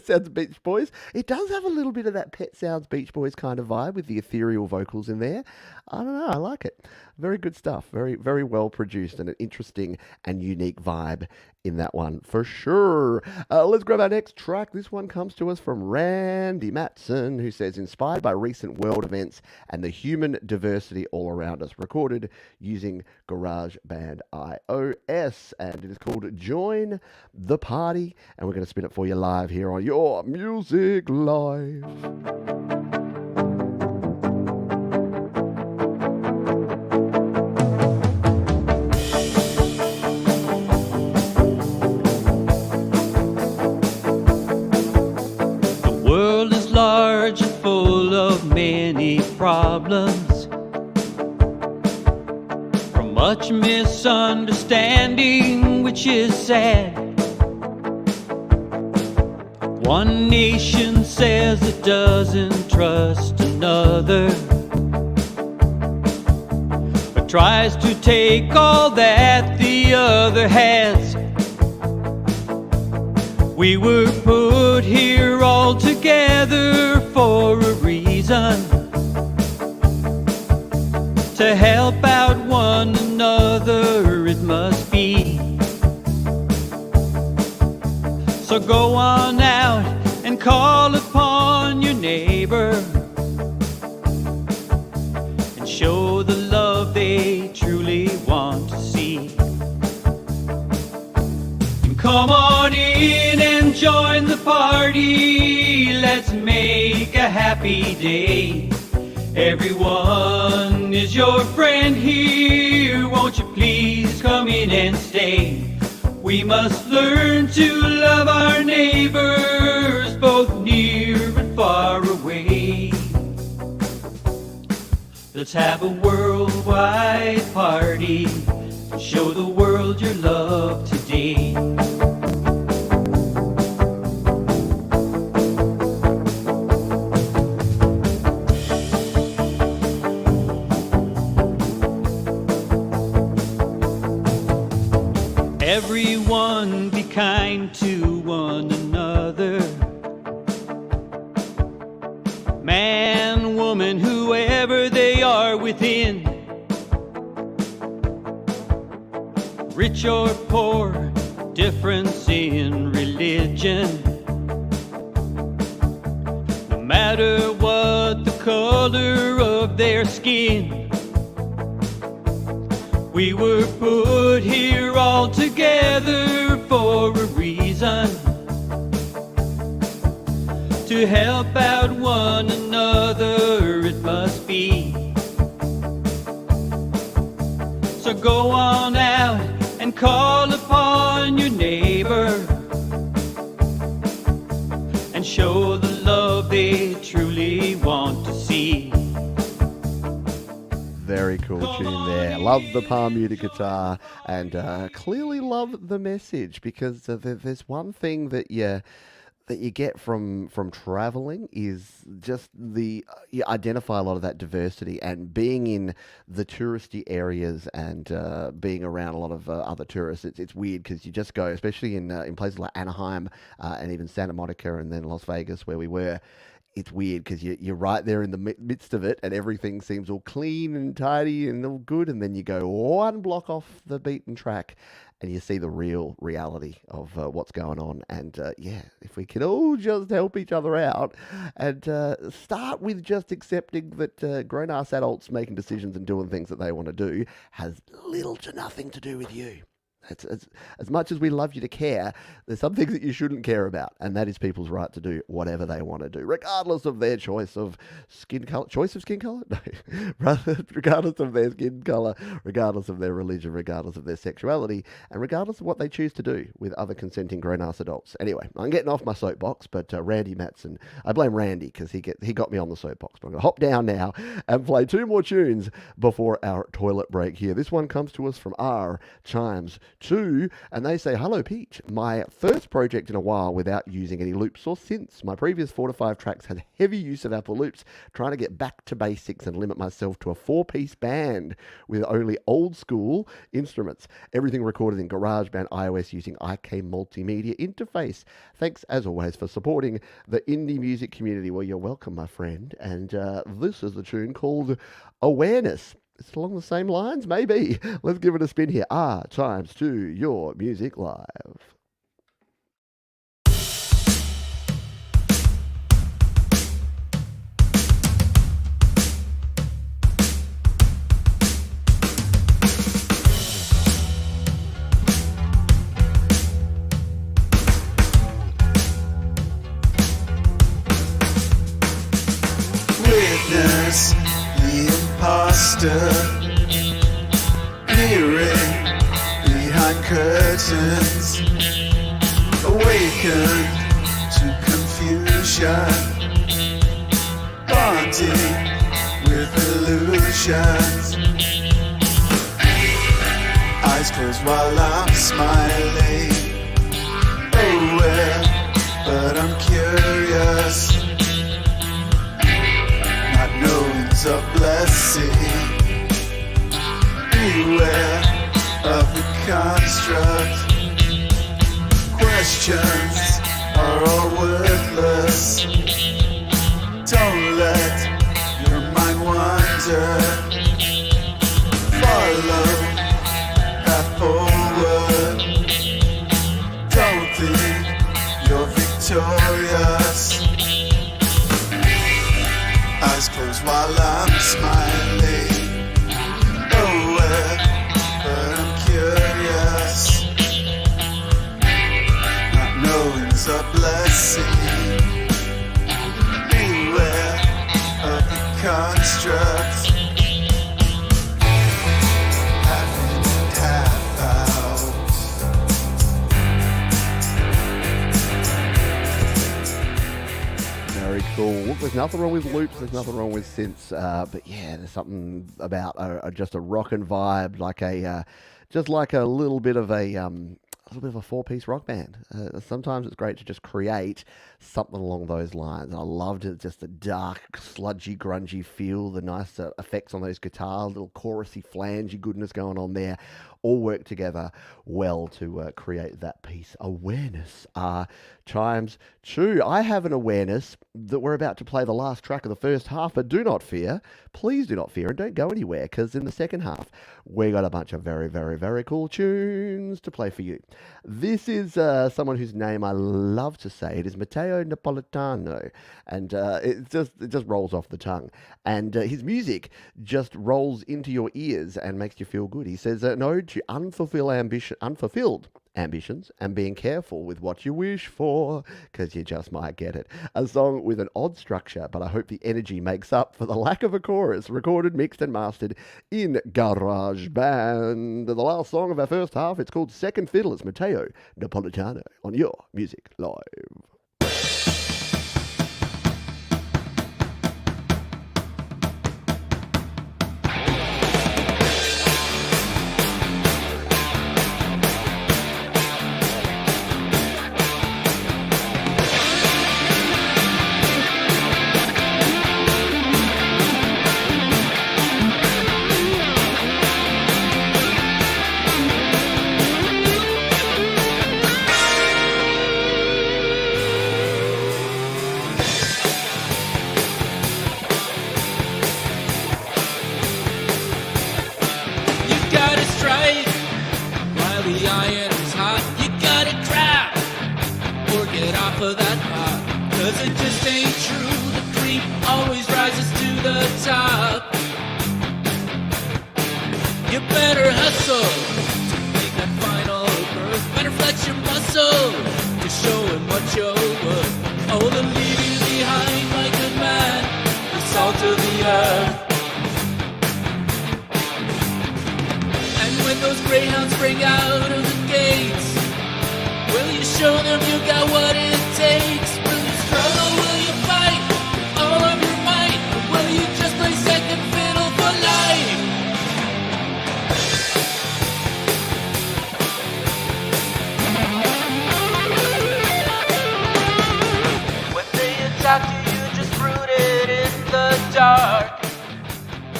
Sounds Beach Boys. It does have a little bit of that Pet Sounds Beach Boys kind of vibe with the ethereal vocals in there. I don't know, I like it. Very good stuff. Very, very well produced and an interesting and unique vibe in that one for sure. Let's grab our next track. This one comes to us from Randy Matson, who says, inspired by recent world events and the human diversity all around us, recorded using GarageBand iOS, and it is called Join the Party, and we're going to spin it for you live here on Your Music Live. Full of many problems, from much misunderstanding, which is sad. One nation says it doesn't trust another, but tries to take all that the other has. We were put here all together for a reason, to help out one another it must be. So go on out and call upon upon your neighbor and show the love they truly want to see. And come on in and join the party. Let's make a happy day. Everyone is your friend here. Won't you please come in and stay? We must learn to love our neighbors, both near and far away. Let's have a worldwide party and show the world your love today. Everyone be kind to one another. Man, woman, whoever they are within. Rich or poor, difference in religion. No matter what the color of their skin. We were put here all together for a reason, to help out one another it must be. So go on out and call upon your neighbor and show the love they truly want to see. Very cool tune there. Love the palm muted guitar, and clearly love the message, because there's one thing that you get from traveling is just you identify a lot of that diversity, and being in the touristy areas and being around a lot of other tourists. It's weird because you just go, especially in places like Anaheim and even Santa Monica and then Las Vegas where we were. It's weird because you're right there in the midst of it, and everything seems all clean and tidy and all good, and then you go one block off the beaten track and you see the real reality of what's going on. And yeah, if we can all just help each other out and start with just accepting that grown-ass adults making decisions and doing things that they want to do has little to nothing to do with you. As much as we love you to care, there's some things that you shouldn't care about, and that is people's right to do whatever they want to do, regardless of their choice of skin color. Choice of skin color? No. Regardless of their skin color, regardless of their religion, regardless of their sexuality, and regardless of what they choose to do with other consenting grown-ass adults. Anyway, I'm getting off my soapbox, but Randy Matson, I blame Randy because he got me on the soapbox. But I'm going to hop down now and play two more tunes before our toilet break here. This one comes to us from R Chimes 2, and they say, "Hello Peach, my first project in a while without using any loops or synths. My previous 4 to 5 tracks had heavy use of Apple loops, trying to get back to basics and limit myself to a 4-piece band with only old school instruments. Everything recorded in GarageBand iOS using IK Multimedia interface. Thanks as always for supporting the indie music community." Well, you're welcome, my friend. And this is the tune called Awareness. It's along the same lines, maybe. Let's give it a spin here. R Chimes 2, your music live. Witness the imposter peering behind curtains, awakened to confusion, bonding with illusions. Eyes closed while I'm smiling, aware, but I'm curious. Not knowing's a blessing. Beware of the construct. Questions are all worthless. Don't let your mind wander. Follow path forward. Don't think you're victorious. smiling. Nowhere, but I'm curious. Not knowing's a blessing. Beware of the construct. Half in and half out. Very cool. Look, there's nothing wrong with loops. There's nothing wrong with synths. But yeah, there's something about just a rockin' vibe, like just like a little bit of a four-piece rock band. Sometimes it's great to just create something along those lines. I loved it, just the dark, sludgy, grungy feel, the nice effects on those guitars, little chorusy, flangey goodness going on there. All work together well to create that piece. Awareness. Chimes true. I have an awareness that we're about to play the last track of the first half, but do not fear. Please do not fear and don't go anywhere, because in the second half, we got a bunch of very, very, very cool tunes to play for you. This is someone whose name I love to say. It is Matteo Napolitano, and it just rolls off the tongue. And his music just rolls into your ears and makes you feel good. He says, an ode to unfulfilled ambitions and being careful with what you wish for, because you just might get it. A song with an odd structure, but I hope the energy makes up for the lack of a chorus. Recorded, mixed and mastered in GarageBand. The last song of our first half, it's called Second Fiddle. It's Matteo Napolitano on Your Music Live.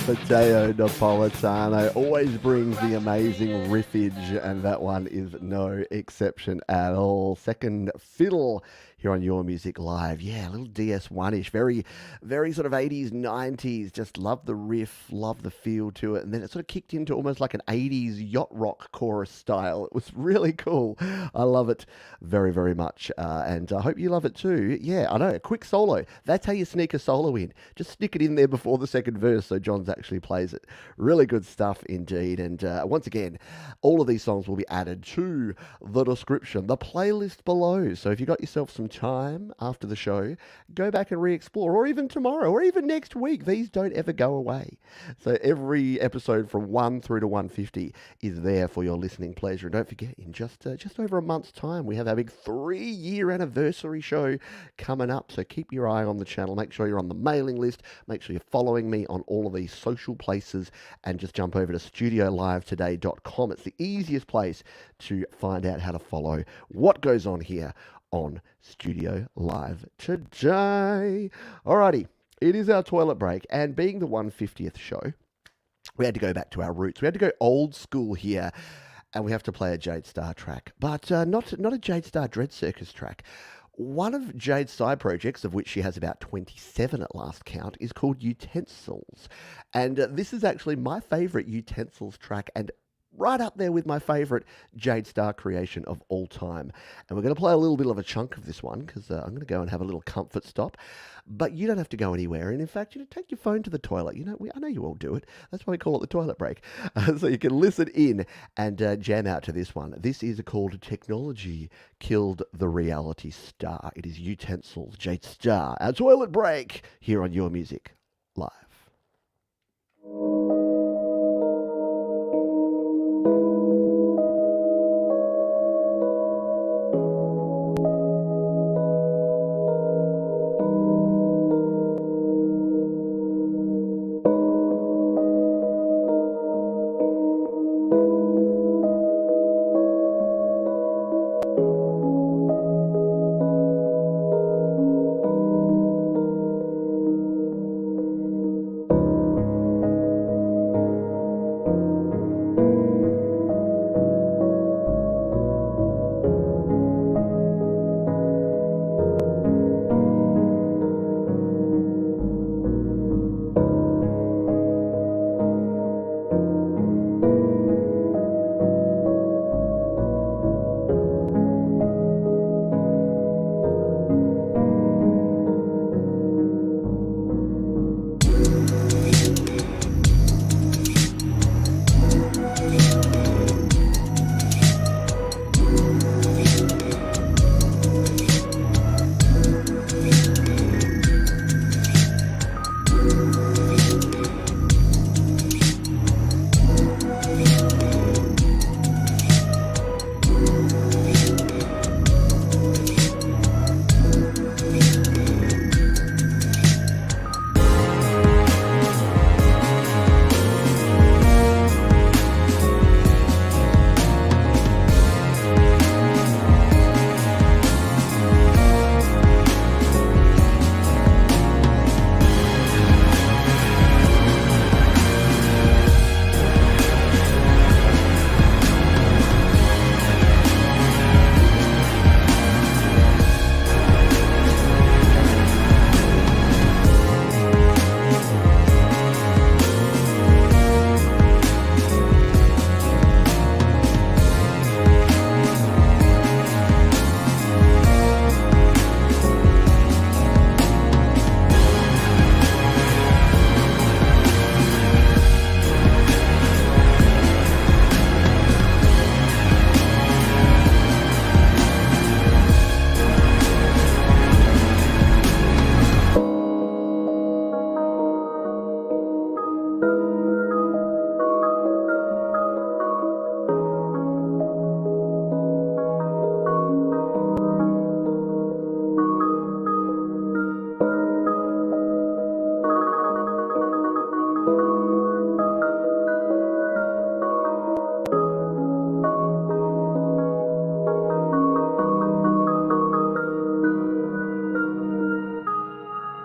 Matteo Napolitano always brings the amazing riffage, and that one is no exception at all. Second Fiddle here on Your Music Live. Yeah, a little DS1-ish, very, very sort of 80s, 90s. Just love the riff, love the feel to it. And then it sort of kicked into almost like an 80s yacht rock chorus style. It was really cool. I love it very, very much. And I hope you love it too. Yeah, I know, a quick solo. That's how you sneak a solo in. Just stick it in there before the second verse so John's actually plays it. Really good stuff indeed. And once again, all of these songs will be added to the description, the playlist below. So if you got yourself some time after the show, go back and re-explore, or even tomorrow, or even next week. These don't ever go away. So every episode from 1 through to 150 is there for your listening pleasure. And don't forget, in just over a month's time, we have our big 3-year anniversary show coming up. So keep your eye on the channel. Make sure you're on the mailing list. Make sure you're following me on all of these social places, and just jump over to studiolivetoday.com. It's the easiest place to find out how to follow what goes on here on Studio Live Today. Alrighty, it is our toilet break, and being the 150th show, we had to go back to our roots. We had to go old school here, and we have to play a Jade Star track, but not a Jade Star Dread Circus track. One of Jade's side projects, of which she has about 27 at last count, is called Utensils. And this is actually my favourite Utensils track, and right up there with my favourite Jade Star creation of all time. And we're going to play a little bit of a chunk of this one because I'm going to go and have a little comfort stop. But you don't have to go anywhere. And in fact, take your phone to the toilet. I know you all do it. That's why we call it the toilet break. So you can listen in and jam out to this one. This is called Technology Killed the Reality Star. It is Utensils, Jade Star, our toilet break here on Your Music Live.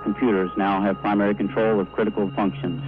Computers now have primary control of critical functions.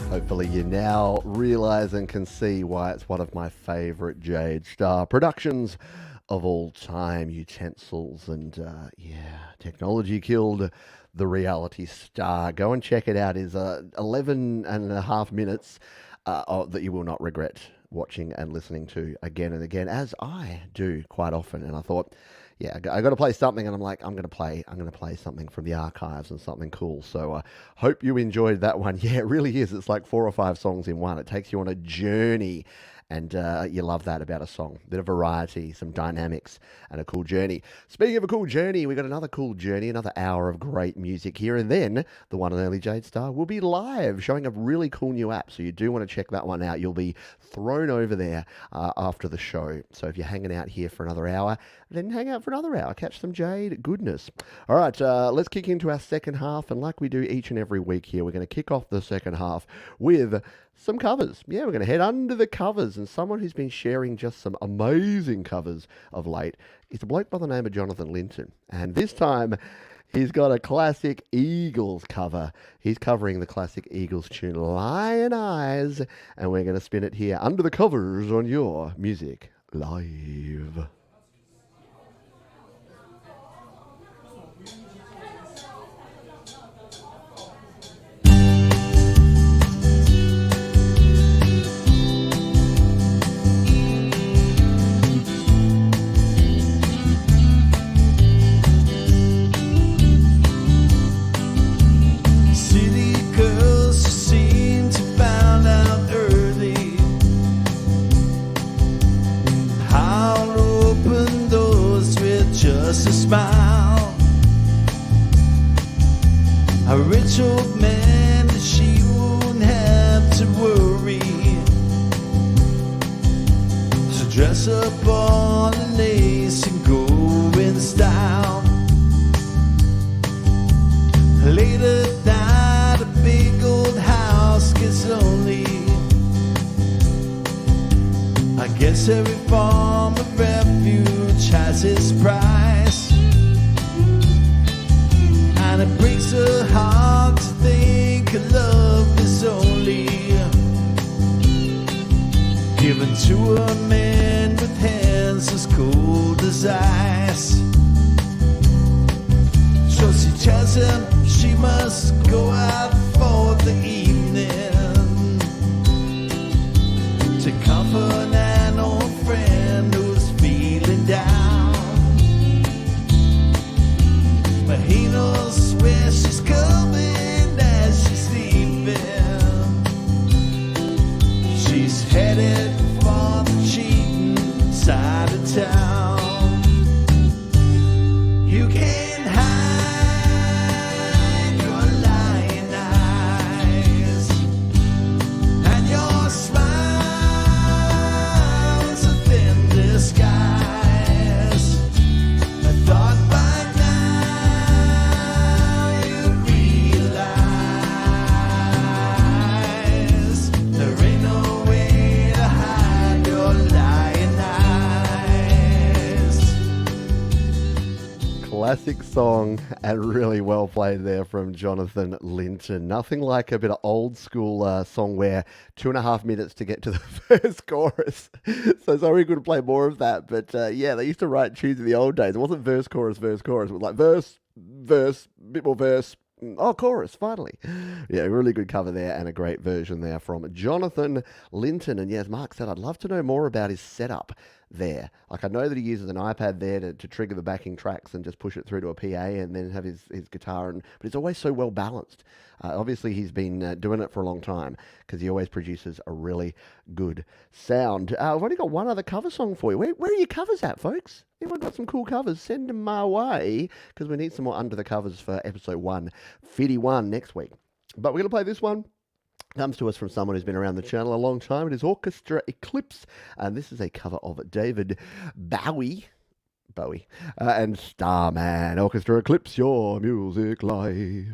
Hopefully you now realise and can see why it's one of my favourite Jade Star productions of all time, utensils, and technology killed the reality star. Go and check it out. It's 11 and a half minutes that you will not regret watching and listening to again and again, as I do quite often. And I thought, yeah, I got to play something, and I'm like, I'm going to play something from the archives and something cool. So hope you enjoyed that one. Yeah, it really is. It's like 4 or 5 songs in one. It takes you on a journey. And you love that about a song. Bit of variety, some dynamics, and a cool journey. Speaking of a cool journey, we got another cool journey, another hour of great music here. And then the one and only Jade Star will be live, showing a really cool new app. So you do want to check that one out. You'll be thrown over there after the show. So if you're hanging out here for another hour, then hang out for another hour. Catch some Jade goodness. All right, let's kick into our second half. And like we do each and every week here, we're going to kick off the second half with some covers. Yeah, we're going to head under the covers, and someone who's been sharing just some amazing covers of late is a bloke by the name of Jonathan Linton. And this time, he's got a classic Eagles cover. He's covering the classic Eagles tune, Lion Eyes, and we're going to spin it here under the covers on your Music Live. Just a smile, a rich old man that she won't have to worry to dress up all in lace and go in style. Late at night, a big old house gets lonely. I guess every form of refuge has its price, and it breaks her heart to think her love is only given to a man with hands as cold as ice. So she tells him she must go out for the evening to comfort an old friend who's feeling down. But he knows where she's coming as she's sleeping. She's headed for the cheating side of town. You can't hide your lying eyes, and your smile is a thin disguise. I thought by now you'd realize there ain't no way to hide your lying eyes. Classic song, and really well played there from Jonathan Linton. Nothing like a bit of old school song where 2.5 minutes to get to the first chorus. So sorry we couldn't play more of that. But yeah, they used to write tunes in the old days. It wasn't verse, chorus. It was like verse, bit more verse. Oh, chorus, finally. Yeah, really good cover there, and a great version there from Jonathan Linton. And yes, Mark said, I'd love to know more about his setup there. Like, I know that he uses an iPad there to trigger the backing tracks and just push it through to a PA and then have his guitar, but it's always so well balanced. Obviously, he's been doing it for a long time because he always produces a really good sound. I've only got one other cover song for you. Where are your covers at, folks? Anyone got some cool covers? Send them my way, because we need some more under the covers for episode 151 next week. But we're going to play this one. Comes to us from someone who's been around the channel a long time. It is Orchestra Eclipse, and this is a cover of David Bowie, and Starman. Orchestra Eclipse, your Music Live.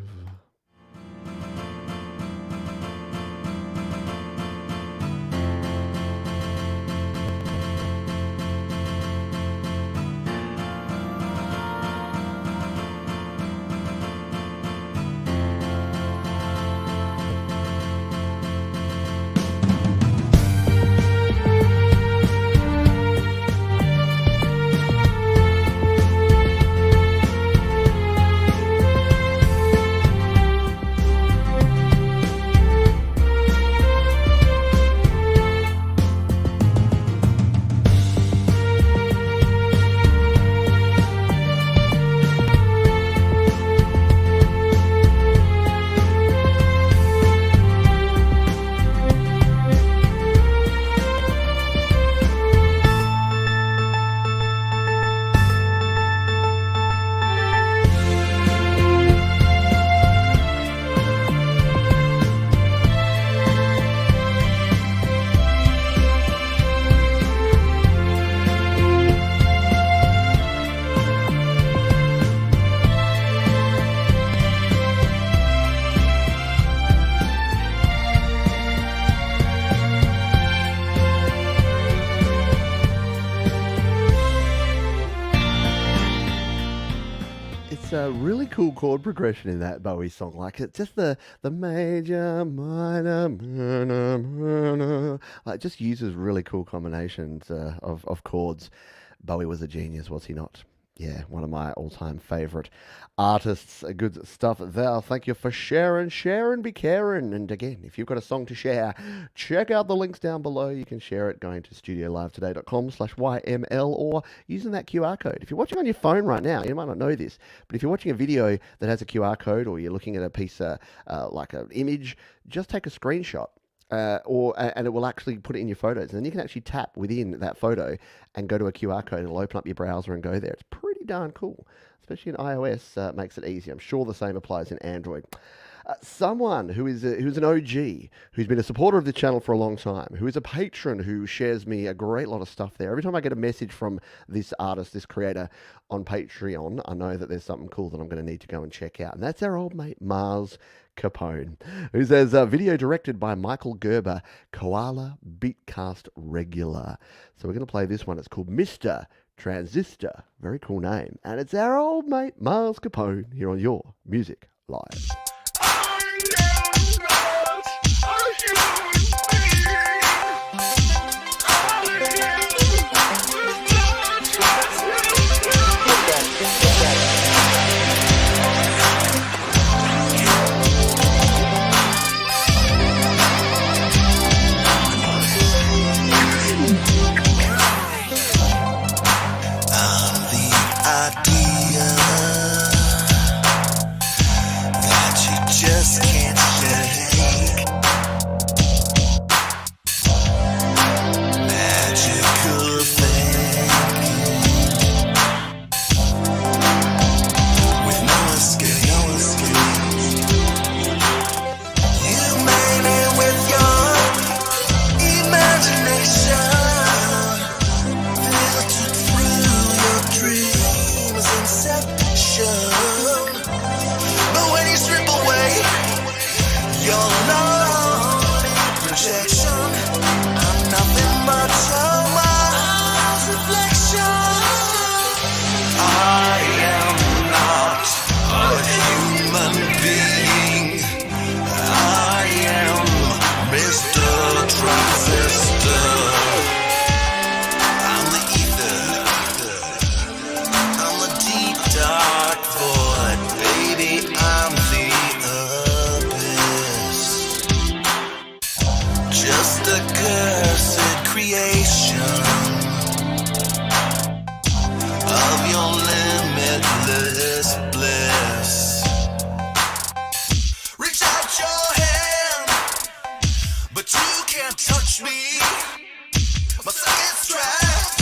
really cool chord progression in that Bowie song. Like it's just the major, minor, like just uses really cool combinations of chords. Bowie was a genius, was he not? Yeah, one of my all-time favourite artists. Good stuff there. Thank you for sharing. Be caring. And again, if you've got a song to share, check out the links down below. You can share it going to studiolivetoday.com/YML or using that QR code. If you're watching on your phone right now, you might not know this, but if you're watching a video that has a QR code or you're looking at a piece like an image, just take a screenshot. And it will actually put it in your photos, and then you can actually tap within that photo and go to a QR code and it'll open up your browser and go there. It's pretty darn cool, especially in iOS. Makes it easy. I'm sure the same applies in Android. Someone who's an OG, who's been a supporter of the channel for a long time, who is a patron, who shares me a great lot of stuff there. Every time I get a message from this artist, this creator on Patreon, I know that there's something cool that I'm going to need to go and check out. And that's our old mate, Mars Capone, who says, video directed by Michael Gerber, Koala Beatcast Regular. So we're going to play this one. It's called Mr. Transistor. Very cool name. And it's our old mate, Mars Capone, here on Your Music Live. Just can't shake. Magical thing with no escape, no escape. You made it with your imagination, filtered through your dreams, inception. But when you strip away your lonely projection, I'm nothing but your mind's reflection. I am not a human being. I am Mr. Transistor. I'm the ether. I'm the deep dark void, baby. I'm the abyss. Just a cursed creation of your limitless bliss. Reach out your hand, but you can't touch me. My circuit's trapped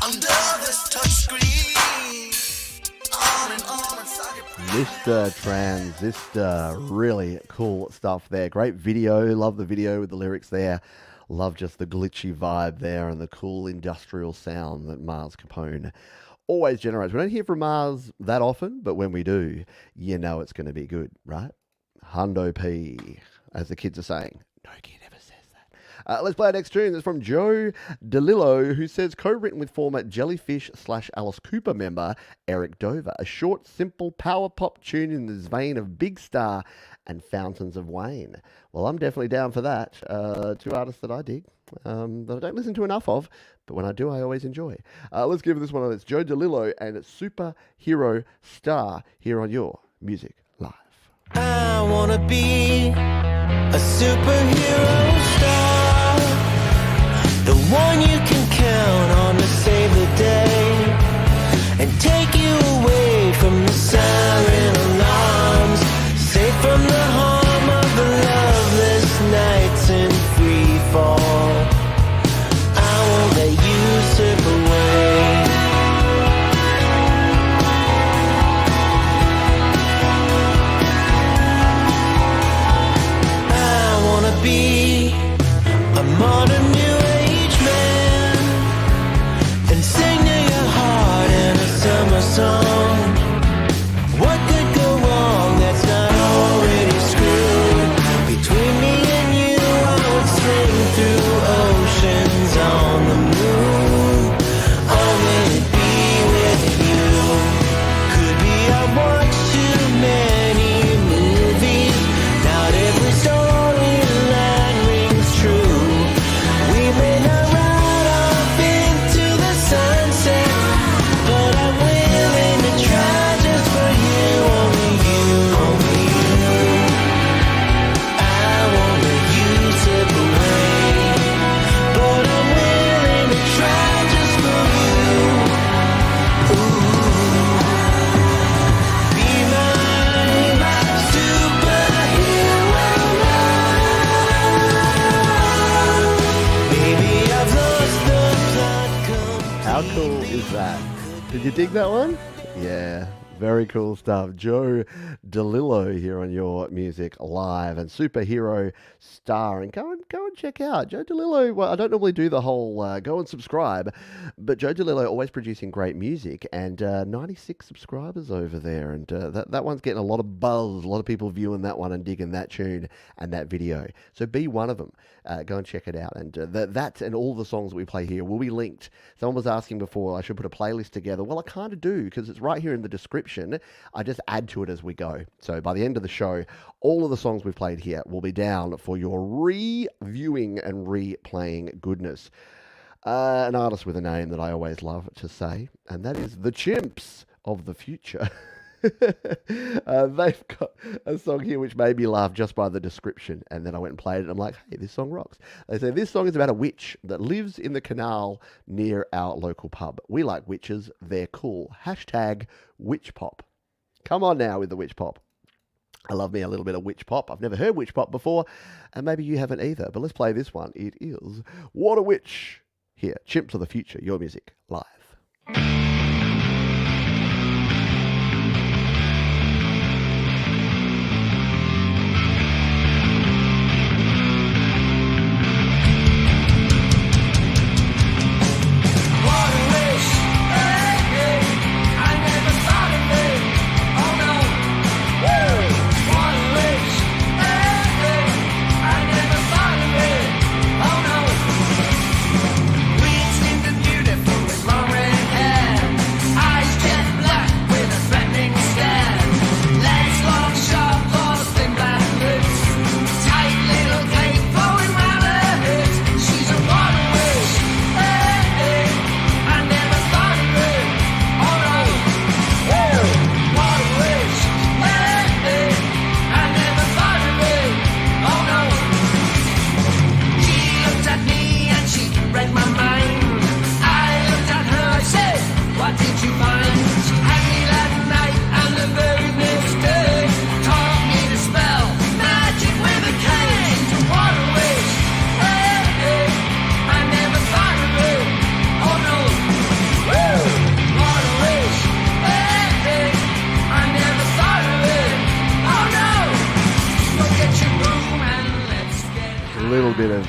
under this touchscreen. On and on inside your Mr. Transistor, really cool stuff there. Great video, love the video with the lyrics there. Love just the glitchy vibe there and the cool industrial sound that Mars Capone always generates. We don't hear from Mars that often, but when we do, you know it's going to be good, right? Hundo P, as the kids are saying. No kid ever says that. Let's play our next tune. It's from Joe DeLillo, who says, co-written with former Jellyfish/Alice Cooper member Eric Dover. A short, simple power pop tune in this vein of Big Star and Fountains of Wayne. Well, I'm definitely down for that. Two artists that I dig, that I don't listen to enough of, but when I do, I always enjoy. Let's give this one on. It's Joe DeLillo and it's Superhero Star here on Your Music Live. I wanna be a superhero star, the one you can count on to save the day and take you away from the siren alarms, safe from the harm of the loveless nights in free fall. I won't let you slip away. Be a modern new age man, How cool is that? Did you dig that one? Yeah, very cool stuff. Joe DeLillo here on Your Music Live, and superhero star. And go and check out Joe DeLillo. Well, I don't normally do the whole go and subscribe, but Joe DeLillo always producing great music, and 96 subscribers over there, and that one's getting a lot of buzz. A lot of people viewing that one and digging that tune and that video. So be one of them. Go and check it out. And that and all the songs that we play here will be linked. Someone was asking before I should put a playlist together. Well, I kind of do, because it's right here in the description. I just add to it as we go. So by the end of the show, all of the songs we've played here will be down for your reviewing and replaying goodness. An artist with a name that I always love to say, and that is the Chimps of the Future. They've got a song here which made me laugh just by the description, and then I went and played it and I'm like, hey, this song rocks. They say this song is about a witch that lives in the canal near our local pub. We like witches, they're cool. Hashtag witch pop. Come on now with the witch pop. I love me a little bit of witch pop. I've never heard witch pop before, and maybe you haven't either, but let's play this one. It is What a Witch. Here, Chimps of the Future, Your Music Live.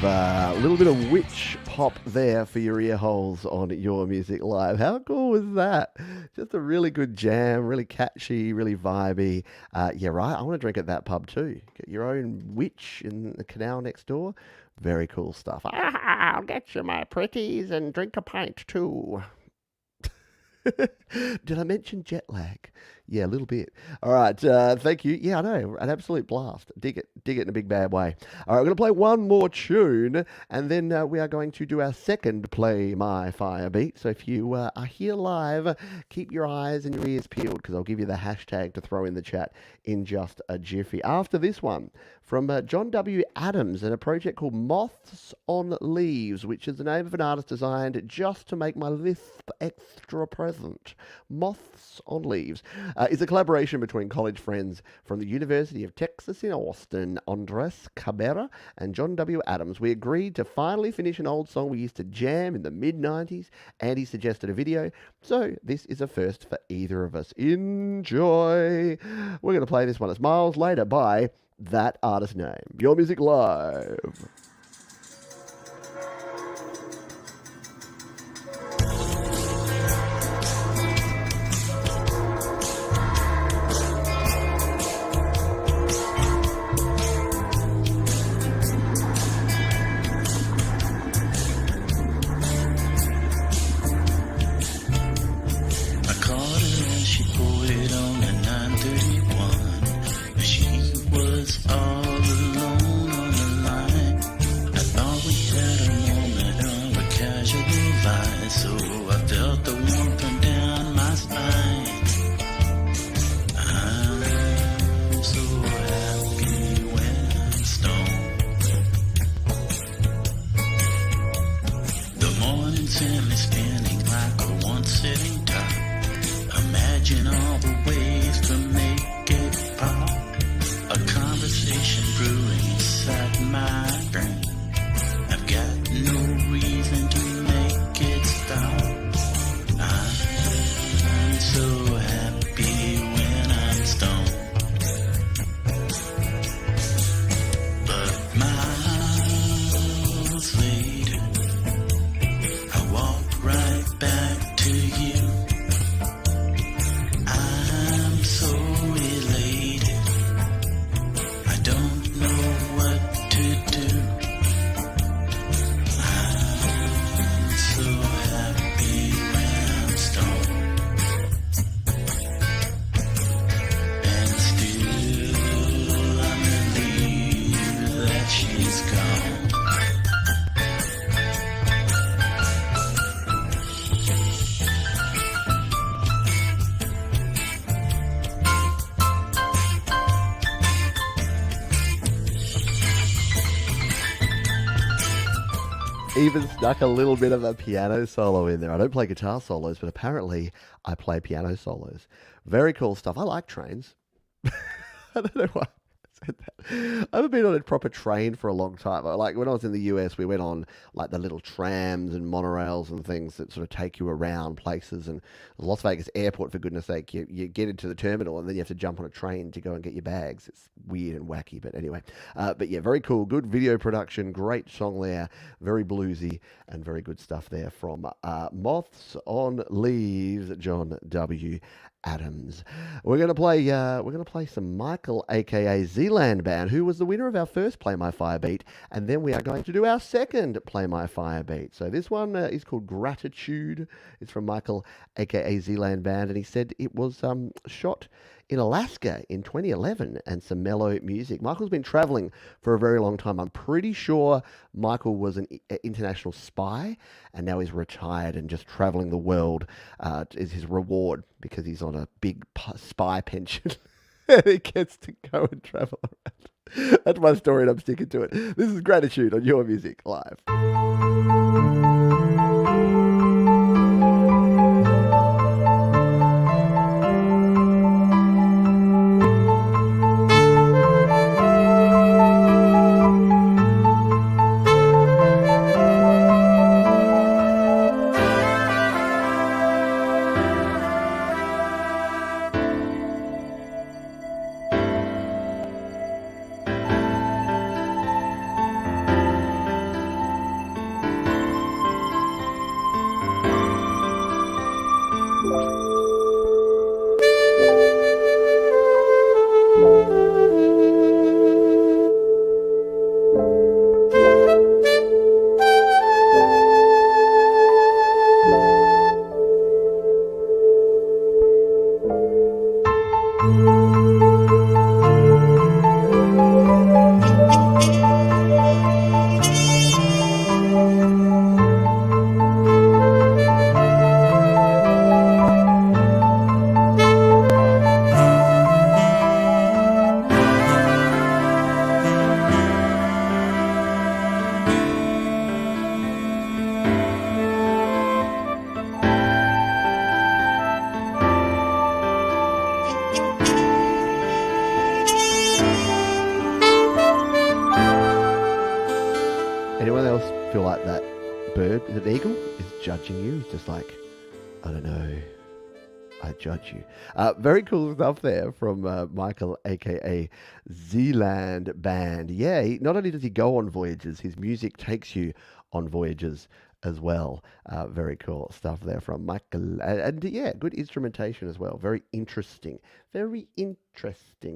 A little bit of witch pop there for your ear holes on Your Music Live. How cool was that? Just a really good jam, really catchy, really vibey. Yeah, right. I want to drink at that pub too. Get your own witch in the canal next door. Very cool stuff. I'll get you my pretties and drink a pint too. Did I mention jet lag? Yeah, a little bit. All right, thank you. Yeah, I know, an absolute blast. Dig it in a big bad way. All right, we're going to play one more tune, and then we are going to do our second Play My Fire beat. So if you are here live, keep your eyes and your ears peeled, because I'll give you the hashtag to throw in the chat in just a jiffy. After this one, from John W. Adams and a project called Moths on Leaves, which is the name of an artist designed just to make my lisp extra present. Moths on Leaves is a collaboration between college friends from the University of Texas in Austin, Andres Cabrera and John W. Adams. We agreed to finally finish an old song we used to jam in the mid-90s, and he suggested a video, so this is a first for either of us. Enjoy! We're going to play this one. It's Miles Later by that artist name. Your Music Live. I've got no reason to make it stop. Even snuck a little bit of a piano solo in there. I don't play guitar solos, but apparently I play piano solos. Very cool stuff. I like trains. I don't know why I said that. I haven't been on a proper train for a long time. Like when I was in the US, we went on like the little trams and monorails and things that sort of take you around places. And Las Vegas airport, for goodness sake, you get into the terminal and then you have to jump on a train to go and get your bags. It's weird and wacky, but anyway. But yeah, very cool. Good video production. Great song there. Very bluesy and very good stuff there from Moths on Leaves, John W. Adams. We're gonna play some Michael, aka Zealand Band, who was the winner of our first Play My Fire beat, and then we are going to do our second Play My Fire beat. So this one is called Gratitude. It's from Michael, aka Zealand Band, and he said it was shot in Alaska in 2011 and some mellow music. Michael's been traveling for a very long time. I'm pretty sure Michael was an international spy and now he's retired and just traveling the world is his reward because he's on a big spy pension and he gets to go and travel around. That's my story and I'm sticking to it. This is Gratitude on Your Music Live. Anyone else feel like that bird, is it an eagle, is judging you? It's just like, I don't know, I judge you. Very cool stuff there from Michael, a.k.a. Zealand Band. Yeah, not only does he go on voyages, his music takes you on voyages as well. Very cool stuff there from Michael. And yeah, good instrumentation as well. Very interesting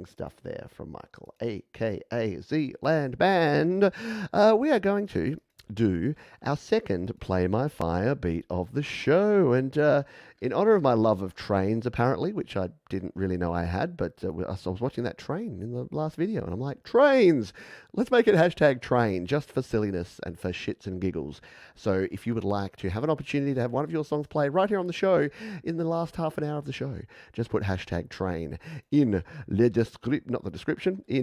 stuff there from Michael, a.k.a. Zealand Band. We are going to do our second Play My Fire beat of the show. And in honor of my love of trains, apparently, which I didn't really know I had, but I was watching that train in the last video, and I'm like, trains! Let's make it hashtag train, just for silliness and for shits and giggles. So if you would like to have an opportunity to have one of your songs played right here on the show in the last half an hour of the show, just put hashtag train in in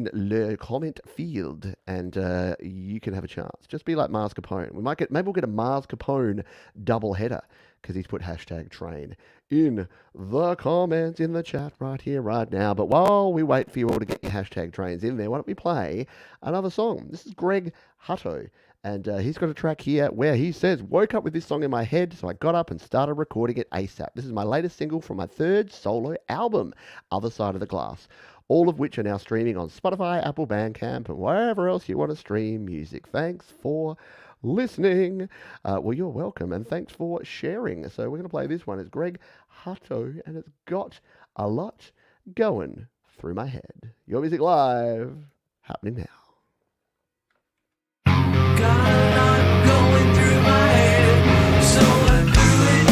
the comment field, and you can have a chance. Just be like Mars Capone. Maybe we'll get a Mars Capone double header, because he's put hashtag train in the comments, in the chat right here, right now. But while we wait for you all to get your hashtag trains in there, why don't we play another song? This is Greg Hutto, and he's got a track here where he says, woke up with this song in my head, so I got up and started recording it ASAP. This is my latest single from my third solo album, Other Side of the Glass, all of which are now streaming on Spotify, Apple, Bandcamp, and wherever else you want to stream music. Thanks for listening. Well, you're welcome, and thanks for sharing. So we're going to play this one. It's Greg Hutto, and it's got a lot going through my head. Your Music Live, happening now. Got a lot going through my head, so I do it.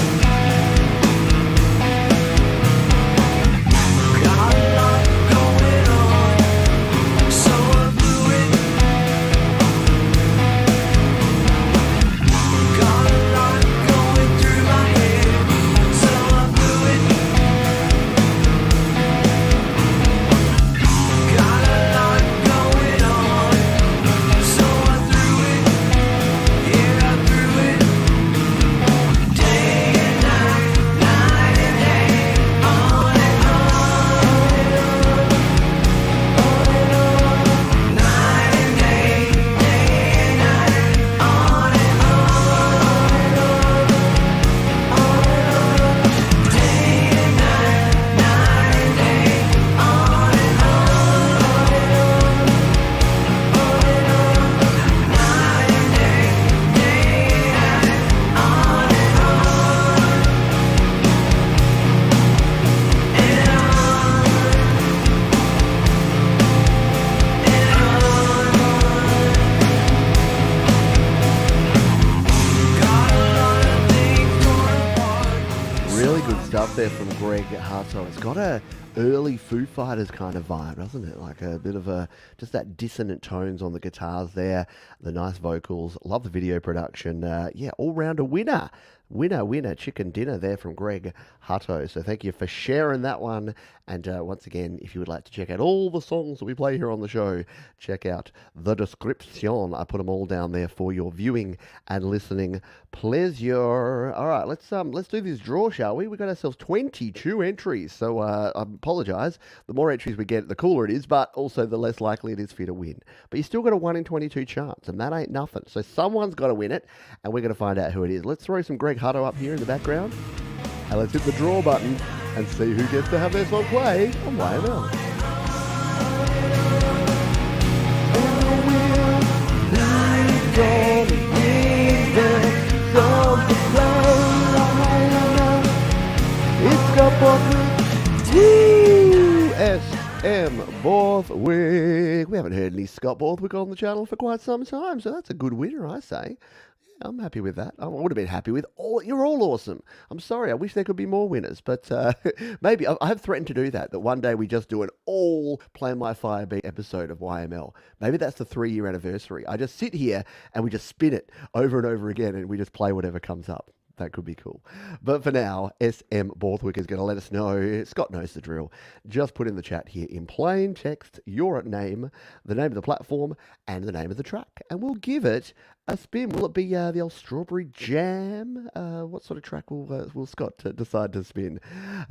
Got a lot going on, so I do it. Got a lot going through my head, so I do it. Got a lot going on, so I threw it. good stuff there from Greg Harto. It's got a early Foo Fighters kind of vibe, doesn't it? Like a bit of just that dissonant tones on the guitars there, the nice vocals. Love the video production. All-rounder winner. Winner, chicken dinner there from Greg Hutto. So thank you for sharing that one. And once again, if you would like to check out all the songs that we play here on the show, check out the description. I put them all down there for your viewing and listening pleasure. All right, let's do this draw, shall we? We got ourselves 22 entries. So I apologise. The more entries we get, the cooler it is, but also the less likely it is for you to win. But you still got a 1 in 22 chance, and that ain't nothing. So someone's got to win it, and we're going to find out who it is. Let's throw some Greg Hutto up here in the background, and let's hit the draw button and see who gets to have their song play on YML. It's got SM Borthwick. We haven't heard any Scott Borthwick on the channel for quite some time, so that's a good winner, I say. I'm happy with that. I would have been happy with all. You're all awesome. I'm sorry. I wish there could be more winners, but maybe I have threatened to do that one day we just do an all Play My Firebeat episode of YML. Maybe that's the 3-year anniversary. I just sit here and we just spin it over and over again, and we just play whatever comes up. That could be cool. But for now, SM Borthwick is going to let us know. Scott knows the drill. Just put in the chat here in plain text your name, the name of the platform, and the name of the track. And we'll give it a spin. Will it be the old Strawberry Jam? What sort of track will Scott decide to spin?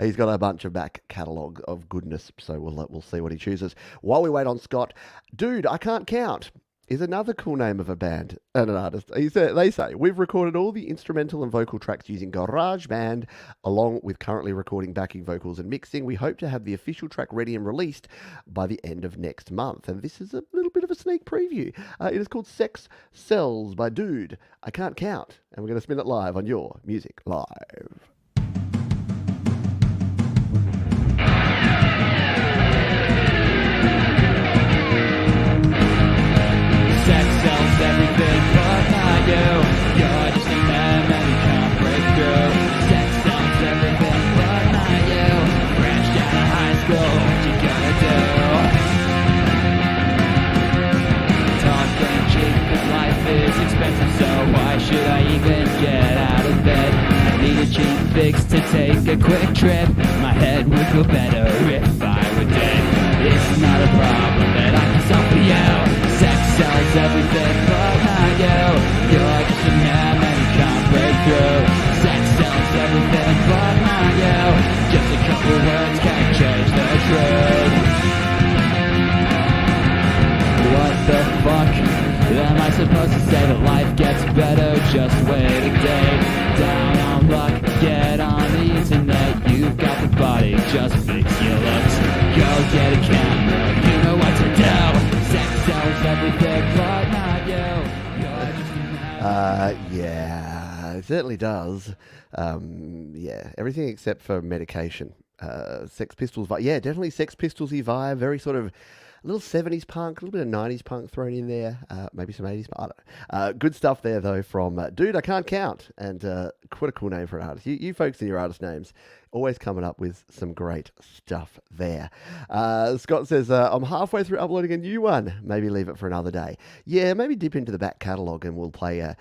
He's got a bunch of back catalogue of goodness, so we'll see what he chooses. While we wait on Scott, Dude, I Can't Count is another cool name of a band and an artist. They say, we've recorded all the instrumental and vocal tracks using GarageBand, along with currently recording backing vocals and mixing. We hope to have the official track ready and released by the end of next month. And this is a little bit of a sneak preview. It is called Sex Sells by Dude, I Can't Count. And we're going to spin it live on Your Music Live. Everything but not you. You're just a man and you can't break through. Sex sells everything but not you. Branched out of high school, what you gonna do? Talking cheap, but life is expensive, so why should I even get out of bed? I need a cheap fix to take a quick trip. My head would feel better if I were dead. It's not a problem that I can solve for you. Sex sells everything but not you. You're just a man and you can't break through. Sex sells everything but not you. Just a couple words can't change the truth. What the fuck am I supposed to say? That life gets better, just wait a day. Down on luck, get on the internet. You've got the body, just fix your looks. Go get a camera, you know what to do. Sex sells everything but not you. Yeah, it certainly does. Everything except for medication. Sex Pistols vibe. Yeah, definitely Sex Pistols-y vibe. Very sort of a little 70s punk, a little bit of 90s punk thrown in there. Maybe some 80s, I don't know. Good stuff there, though, from Dude, I Can't Count. And quite a cool name for an artist. You folks in your artist names always coming up with some great stuff there. Scott says, I'm halfway through uploading a new one. Maybe leave it for another day. Yeah, maybe dip into the back catalogue and we'll play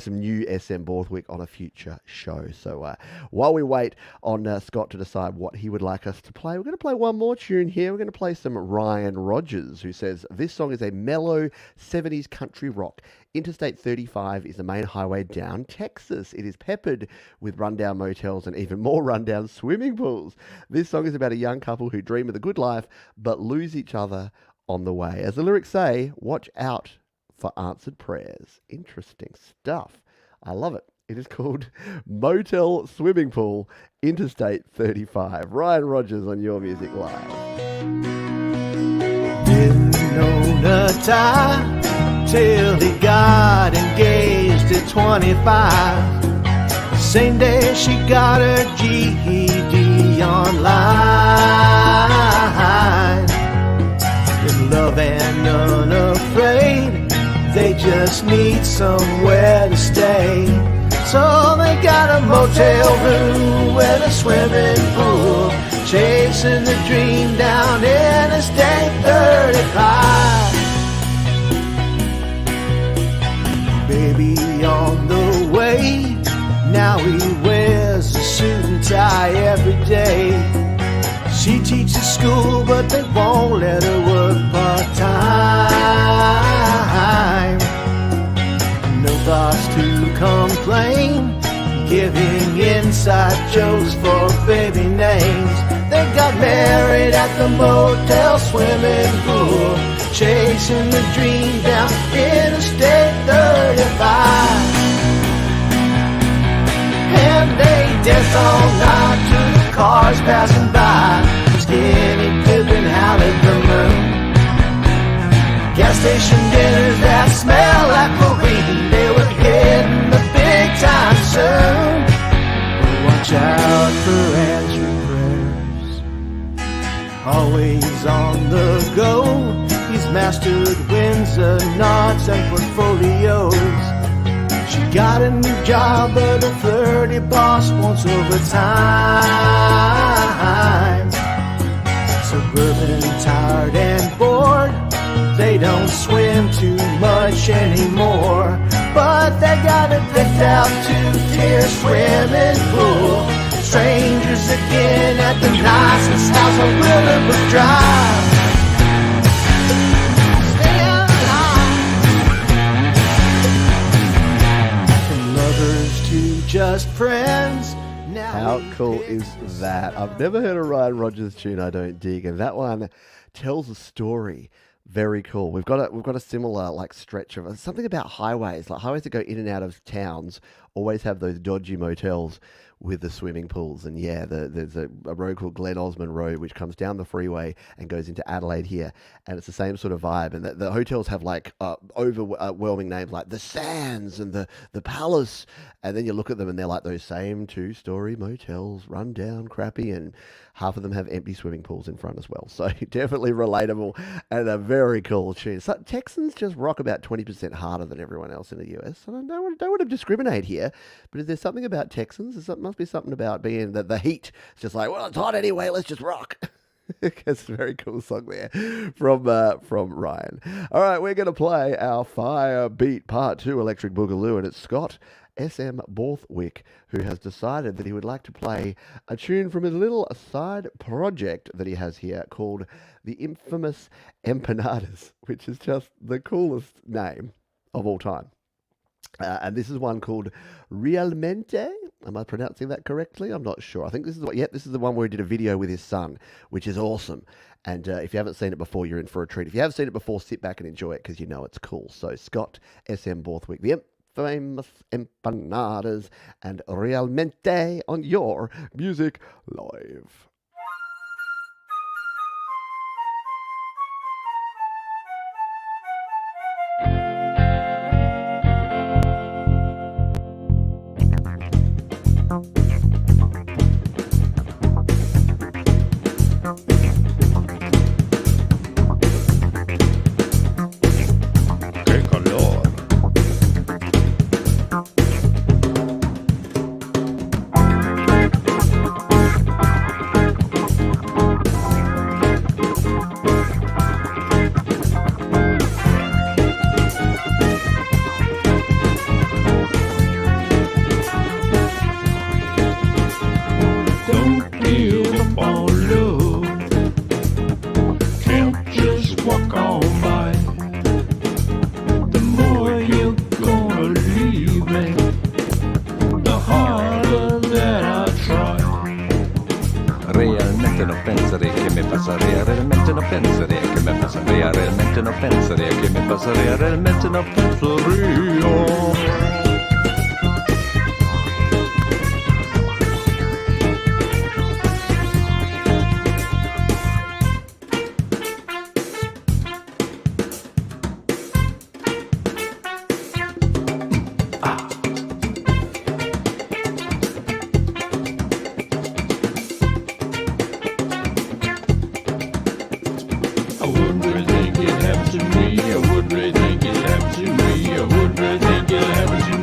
some new SM Borthwick on a future show. So while we wait on Scott to decide what he would like us to play, we're going to play one more tune here. We're going to play some Ryan Rogers, who says, this song is a mellow 70s country rock. Interstate 35 is the main highway down Texas. It is peppered with rundown motels and even more rundown swimming pools. This song is about a young couple who dream of the good life but lose each other on the way. As the lyrics say, watch out for answered prayers. Interesting stuff. I love it. It is called Motel Swimming Pool, Interstate 35. Ryan Rogers on Your Music Live. Didn't know the time till he got engaged at 25. Same day she got her GED online. In love and unafraid, they just need somewhere to stay. So they got a motel room with a swimming pool, chasing the dream down Interstate 35. Baby on the way, now he wears a suit and tie every day. She teaches school, but they won't let her work part-time. No thoughts to complain, giving inside jokes for baby names. They got married at the motel swimming pool, chasing the dream down Interstate 35. And they dance all night to the cars passing by, skinny dipping out at the moon. Gas station dinners that smell like chlorine, they were hitting the big time soon. Watch out for answered prayers, always on the go. He's mastered Windsor knots and portfolios. She got a new job, but a flirty boss wants overtime. Suburban, tired and bored, they don't swim too much anymore, but they got addicted out to dear swimming pool. Strangers again at the nicest house on Willowbrook Drive. Just friends. Now How cool is that? I've never heard a Ryan Rogers tune I don't dig, and that one tells a story. Very cool. We've got a similar like stretch of something about highways, like highways that go in and out of towns always have those dodgy motels with the swimming pools. And yeah, there's a road called Glen Osmond Road which comes down the freeway and goes into Adelaide here, and it's the same sort of vibe. And the hotels have like overwhelming names like the Sands and the Palace, and then you look at them and they're like those same 2-story motels, run down, crappy, and half of them have empty swimming pools in front as well. So definitely relatable and a very cool tune. So Texans just rock about 20% harder than everyone else in the US. And I don't want to discriminate here, but is there something about Texans? There must be something about being the heat. It's just like, well, it's hot anyway, let's just rock. It's a very cool song there from Ryan. All right, we're going to play our Fire Beat Part 2 Electric Boogaloo, and it's Scott S.M. Borthwick who has decided that he would like to play a tune from his little side project that he has here called the Infamous Empanadas, which is just the coolest name of all time. And this is one called Realmente. Am I pronouncing that correctly? I'm not sure. I think this is this is the one where he did a video with his son, which is awesome. And if you haven't seen it before, you're in for a treat. If you have seen it before, sit back and enjoy it because you know it's cool. So Scott S.M. Borthwick, the Famous Empanadas and Realmente on your Music Live. I wouldn't really think it happened to me. I wouldn't really think it happened to me.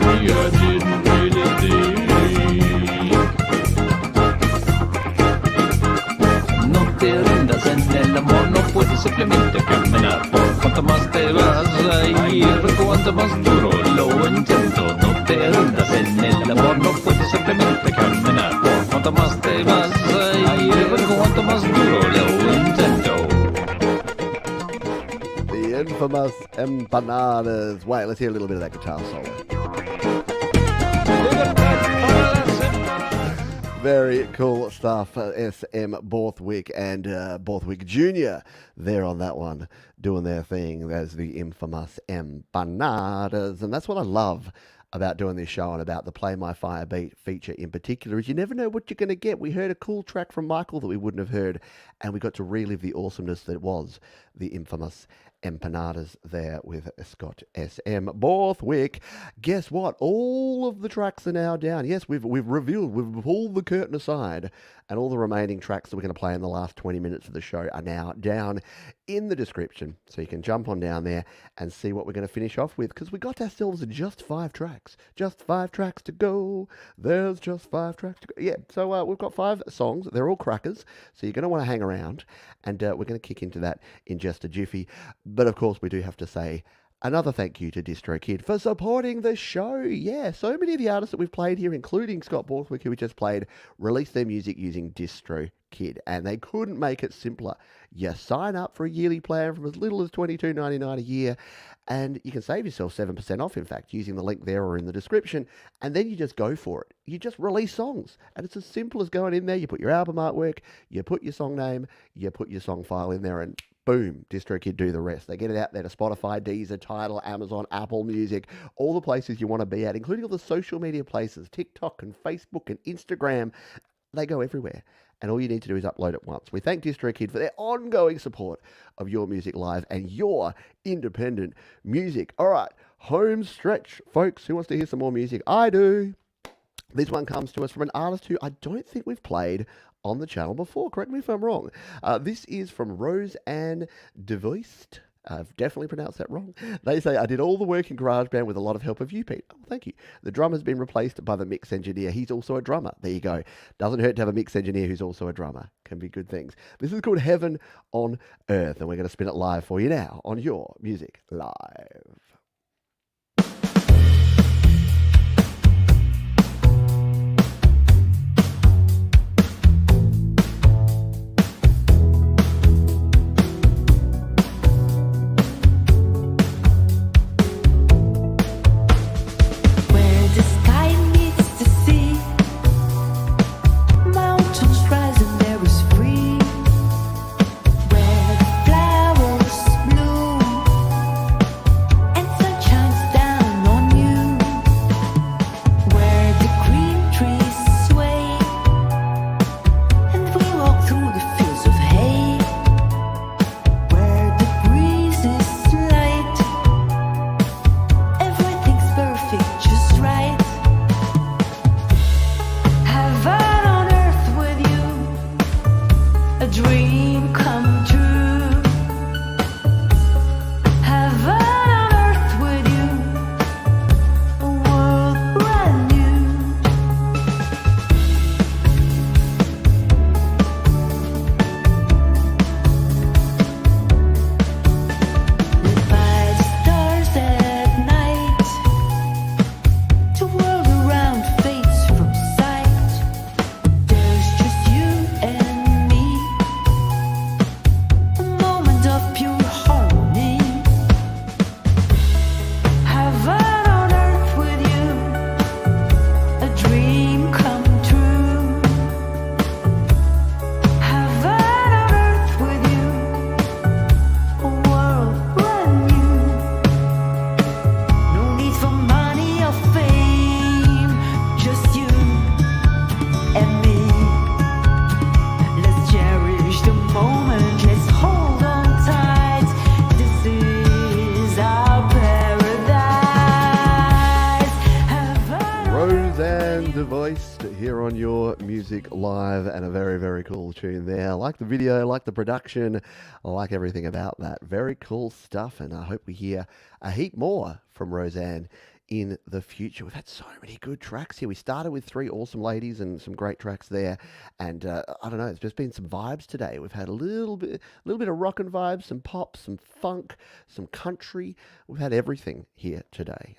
hacen el amor no puede simplemente caminar. Por cuanto más te vas a ir, cuanto más duro lo intento. No te rindas en el amor, no puedes simplemente caminar. Por cuanto más te vas a ir, cuanto más duro lo intento. The infamous Empanadas. Wait, let's hear a little bit of that guitar solo. Very cool stuff. SM Borthwick and Borthwick Jr. there on that one, doing their thing as the infamous Empanadas. And that's what I love about doing this show and about the Play My Fire Beat feature in particular, is you never know what you're going to get. We heard a cool track from Michael that we wouldn't have heard, and we got to relive the awesomeness that was the infamous Empanadas there with Scott SM Borthwick. Guess what? All of the tracks are now down. Yes, we've revealed, we've pulled the curtain aside, and all the remaining tracks that we're going to play in the last 20 minutes of the show are now down in the description. So you can jump on down there and see what we're going to finish off with, because we got ourselves just 5 tracks. Just 5 tracks to go. There's just 5 tracks to go. Yeah, so we've got 5 songs. They're all crackers, so you're going to want to hang around, and we're going to kick into that in just a jiffy. But of course, we do have to say another thank you to DistroKid for supporting the show. Yeah, so many of the artists that we've played here, including Scott Borthwick, who we just played, released their music using DistroKid, and they couldn't make it simpler. You sign up for a yearly plan from as little as $22.99 a year, and you can save yourself 7% off, in fact, using the link there or in the description, and then you just go for it. You just release songs, and it's as simple as going in there, you put your album artwork, you put your song name, you put your song file in there, and boom, DistroKid do the rest. They get it out there to Spotify, Deezer, Tidal, Amazon, Apple Music, all the places you want to be at, including all the social media places, TikTok and Facebook and Instagram. They go everywhere, and all you need to do is upload it once. We thank DistroKid for their ongoing support of your music live and your independent music. All right, home stretch, folks. Who wants to hear some more music? I do. This one comes to us from an artist who I don't think we've played on the channel before. Correct me if I'm wrong. This is from Roseanne DeVoist. I've definitely pronounced that wrong. They say, I did all the work in GarageBand with a lot of help of you, Pete. Oh, thank you. The drum has been replaced by the mix engineer. He's also a drummer. There you go. Doesn't hurt to have a mix engineer who's also a drummer. Can be good things. This is called Heaven on Earth, and we're going to spin it live for you now on Your Music Live. Here on Your Music Live, and a very, very cool tune there. I like the video, I like the production, I like everything about that. Very cool stuff, and I hope we hear a heap more from Roseanne in the future. We've had so many good tracks here. We started with 3 awesome ladies and some great tracks there. And I don't know, it's just been some vibes today. We've had a little bit of rockin' vibes, some pop, some funk, some country. We've had everything here today.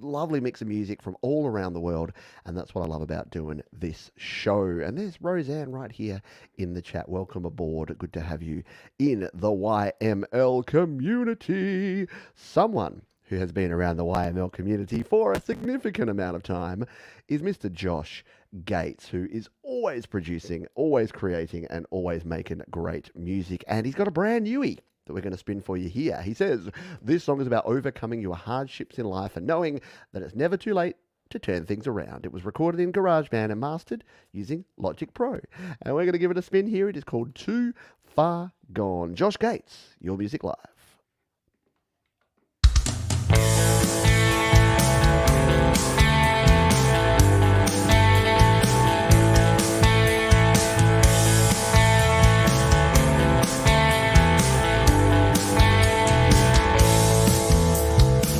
Lovely mix of music from all around the world. And that's what I love about doing this show. And there's Roseanne right here in the chat. Welcome aboard. Good to have you in the YML community. Someone who has been around the YML community for a significant amount of time is Mr. Josh Gates, who is always producing, always creating, and always making great music. And he's got a brand newie that we're going to spin for you here. He says, this song is about overcoming your hardships in life and knowing that it's never too late to turn things around. It was recorded in GarageBand and mastered using Logic Pro. And we're going to give it a spin here. It is called Too Far Gone. Josh Gates, Your Music Live.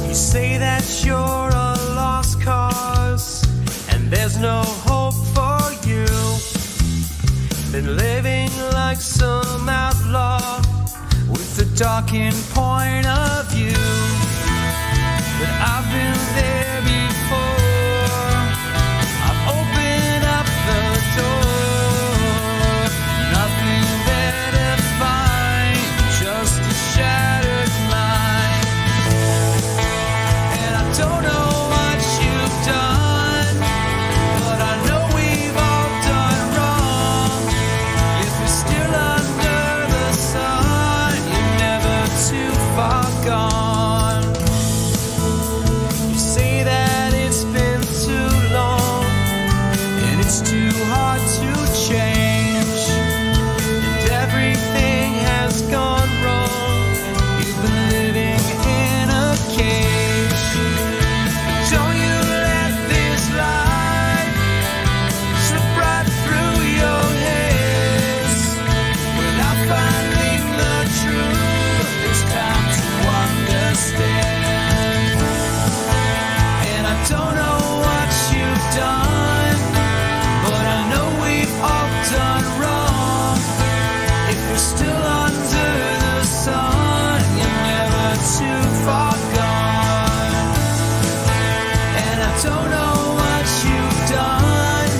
You say that you're a lost cause and there's no hope for you. Been living like some outlaw with a darkened point of view. But I've been there before. I've opened up the door. Nothing there to find, just a shattered mind. And I don't know what you've done, but I know we've all done wrong. If we're still under the sun, you're never too far gone. You say that it's been too long, and it's too hard to change, and everything has gone wrong. You've been living in a cage. Don't you let this life slip right through your hands. Without finding the truth, it's time to understand. And I don't know what you've done, but I know we've all done wrong. If we're still under the sun, you're never too far gone. And I don't know what you've done,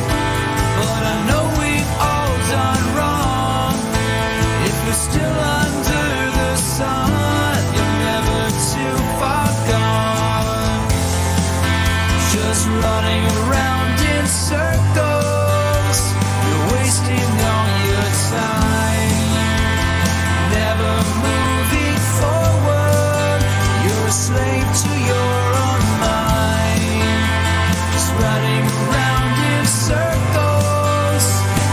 but I know we've all done wrong. If we're still under the sun, you're never too far gone. Just running around in circles, you're wasting all your time. Never moving forward, you're a slave to your own mind. Just running around in circles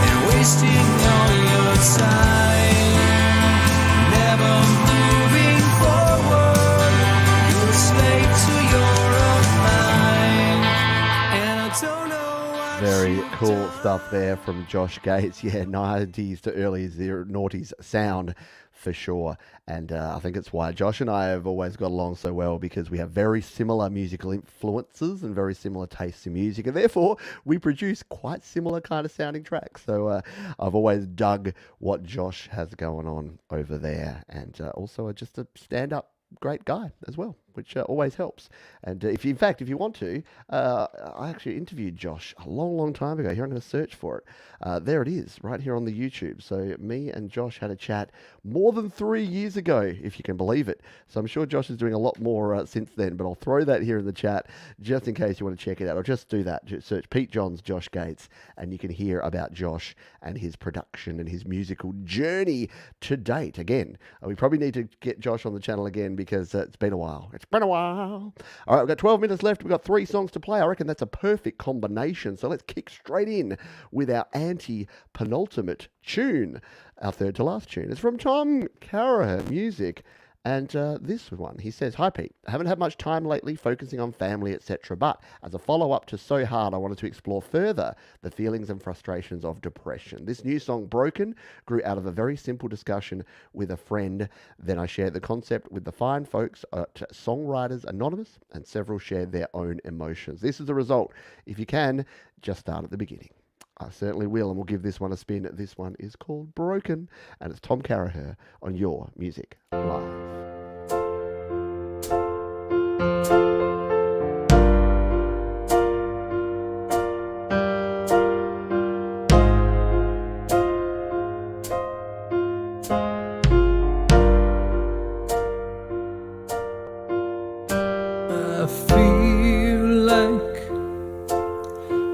and wasting all your time. Never moving forward, you're a slave to your own mind. And I don't know what Very you've cool done. stuff there from Josh Gates. Yeah, 90s to early noughties sound for sure. And I think it's why Josh and I have always got along so well, because we have very similar musical influences and very similar tastes in music. And therefore, we produce quite similar kind of sounding tracks. So I've always dug what Josh has going on over there. And also just a stand-up great guy as well, which always helps. And if you want to, I actually interviewed Josh a long time ago. Here, I'm going to search for it. There it is, right here on the YouTube. So me and Josh had a chat more than 3 years ago, if you can believe it. So I'm sure Josh is doing a lot more since then, but I'll throw that here in the chat just in case you want to check it out. Or just do that. Just search Pete Johns, Josh Gates, and you can hear about Josh and his production and his musical journey to date. Again, we probably need to get Josh on the channel again, because it's been a while. It's been a while. All right, we've got 12 minutes left. We've got 3 songs to play. I reckon that's a perfect combination. So let's kick straight in with our anti-penultimate tune. Our third to last tune is from Tom Carahan Music, And this one, he says, "Hi Pete, I haven't had much time lately focusing on family, etc. But as a follow-up to So Hard, I wanted to explore further the feelings and frustrations of depression. This new song, Broken, grew out of a very simple discussion with a friend. Then I shared the concept with the fine folks at Songwriters Anonymous, and several shared their own emotions. This is the result. If you can, just start at the beginning." I certainly will, and we'll give this one a spin. This one is called Broken, and it's Tom Caraher on Your Music Live.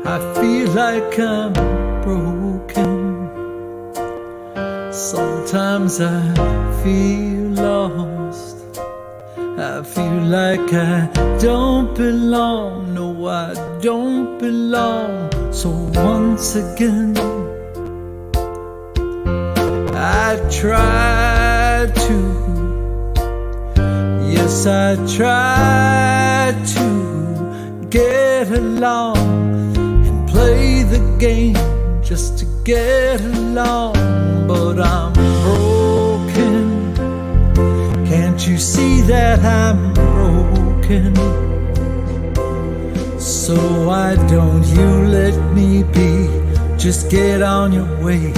I feel like I'm broken. Sometimes I feel lost. I feel like I don't belong. No, I don't belong. So once again, I try to. Yes, I try to get along. Play the game just to get along, but I'm broken. Can't you see that I'm broken? So why don't you let me be? Just get on your way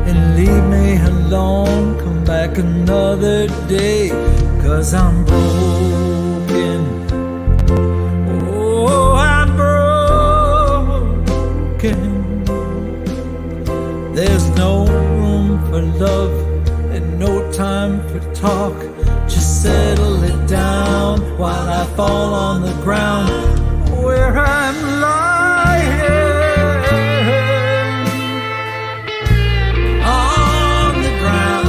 and leave me alone. Come back another day, 'cause I'm broken. Oh, I'm broken. There's no room for love and no time for talk. Just settle it down while I fall on the ground where I'm lying on the ground.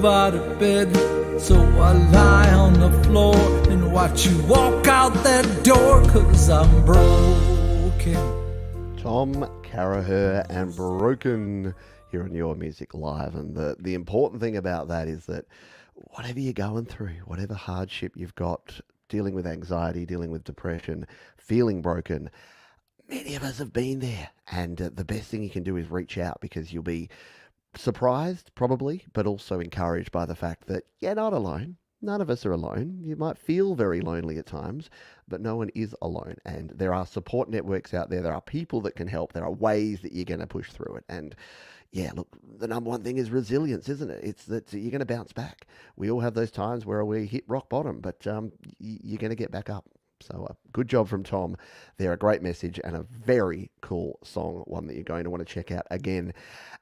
Out of bed, so I lie on the floor and watch you walk out that door, 'cause I'm broken. Tom Caraher and Broken here on Your Music Live. And the important thing about that is that whatever you're going through, whatever hardship you've got, dealing with anxiety, dealing with depression, feeling broken, many of us have been there. And the best thing you can do is reach out, because you'll be surprised, probably, but also encouraged by the fact that you're not alone. None of us are alone. You might feel very lonely at times, but no one is alone. And there are support networks out there. There are people that can help. There are ways that you're going to push through it. And yeah, look, the number one thing is resilience, isn't it? It's that you're going to bounce back. We all have those times where we hit rock bottom, but you're going to get back up. So good job from Tom. They're a great message and a very cool song, one that you're going to want to check out again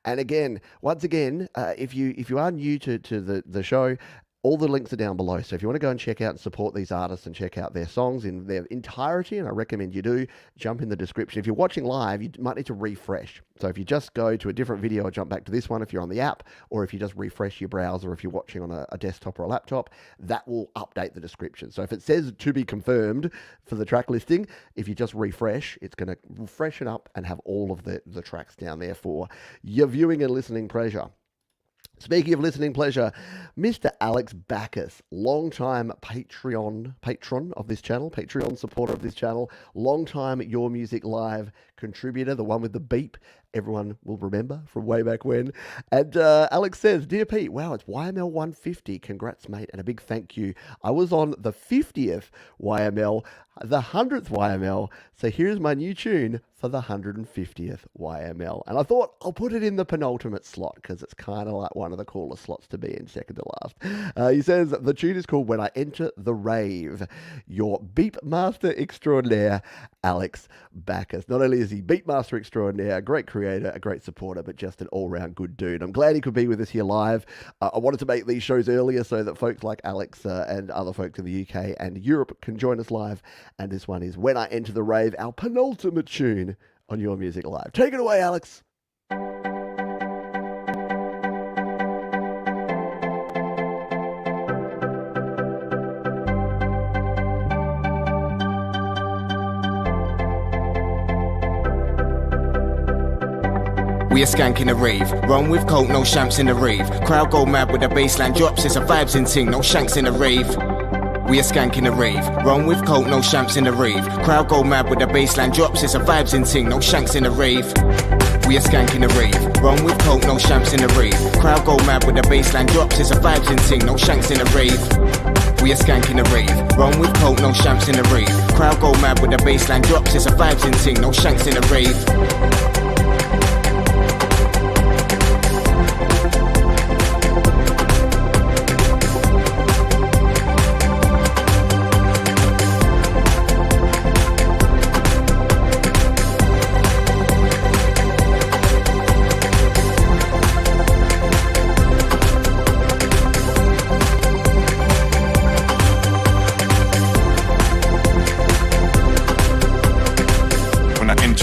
and again. Once again, if you are new to the show, all the links are down below. So if you want to go and check out and support these artists and check out their songs in their entirety, and I recommend you do, jump in the description. If you're watching live, you might need to refresh. So if you just go to a different video or jump back to this one, if you're on the app, or if you just refresh your browser, if you're watching on a desktop or a laptop, that will update the description. So if it says to be confirmed for the track listing, if you just refresh, it's going to freshen up and have all of the tracks down there for your viewing and listening pleasure. Speaking of listening pleasure, Mr. Alex Backus, long-time patron of this channel, Patreon supporter of this channel, long-time Your Music Live contributor, the one with the beep everyone will remember from way back when. And Alex says, Dear Pete, wow, it's YML 150. Congrats, mate, and a big thank you. I was on the 50th YML, the 100th YML, so here's my new tune for the 150th YML. And I thought I'll put it in the penultimate slot because it's kind of like one of the coolest slots to be in, second to last. He says, the tune is called When I Enter the Rave. Your beep master extraordinaire, Alex Backus. Not only is he beep master extraordinaire, a great creator, a great supporter, but just an all-round good dude. I'm glad he could be with us here live. I wanted to make these shows earlier so that folks like Alex and other folks in the UK and Europe can join us live. And this one is When I Enter the Rave, our penultimate tune on Your Music Live. Take it away, Alex. We are skanking the rave, run with coke, no shamps in the rave. Crowd go mad with the bassline drops, it's a vibes in ting, no shanks in the rave. We are skanking the rave, run with coke, no shamps in the rave. Crowd go mad with the bassline drops, it's a vibes in ting, no shanks in the rave. We are skanking the rave, run with coke, no shamps in the rave. Crowd go mad with the bassline drops, it's a vibes in ting, no shanks in the rave. We are skanking the rave, run with coke, no shamps in the rave. Crowd go mad with the bassline drops, it's a vibes in ting, no shanks in the rave.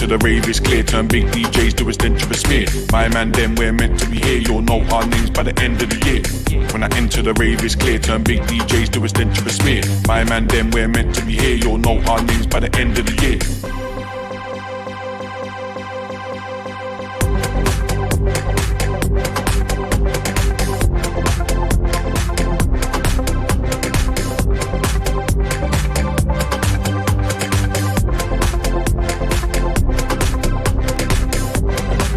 The rave is clear, turn big DJs to a stench of a smear. My man, them, we're meant to be here. You'll know our names by the end of the year. When I enter the rave is clear, turn big DJs to a stench of a smear. My man, them, we're meant to be here. You'll know our names by the end of the year.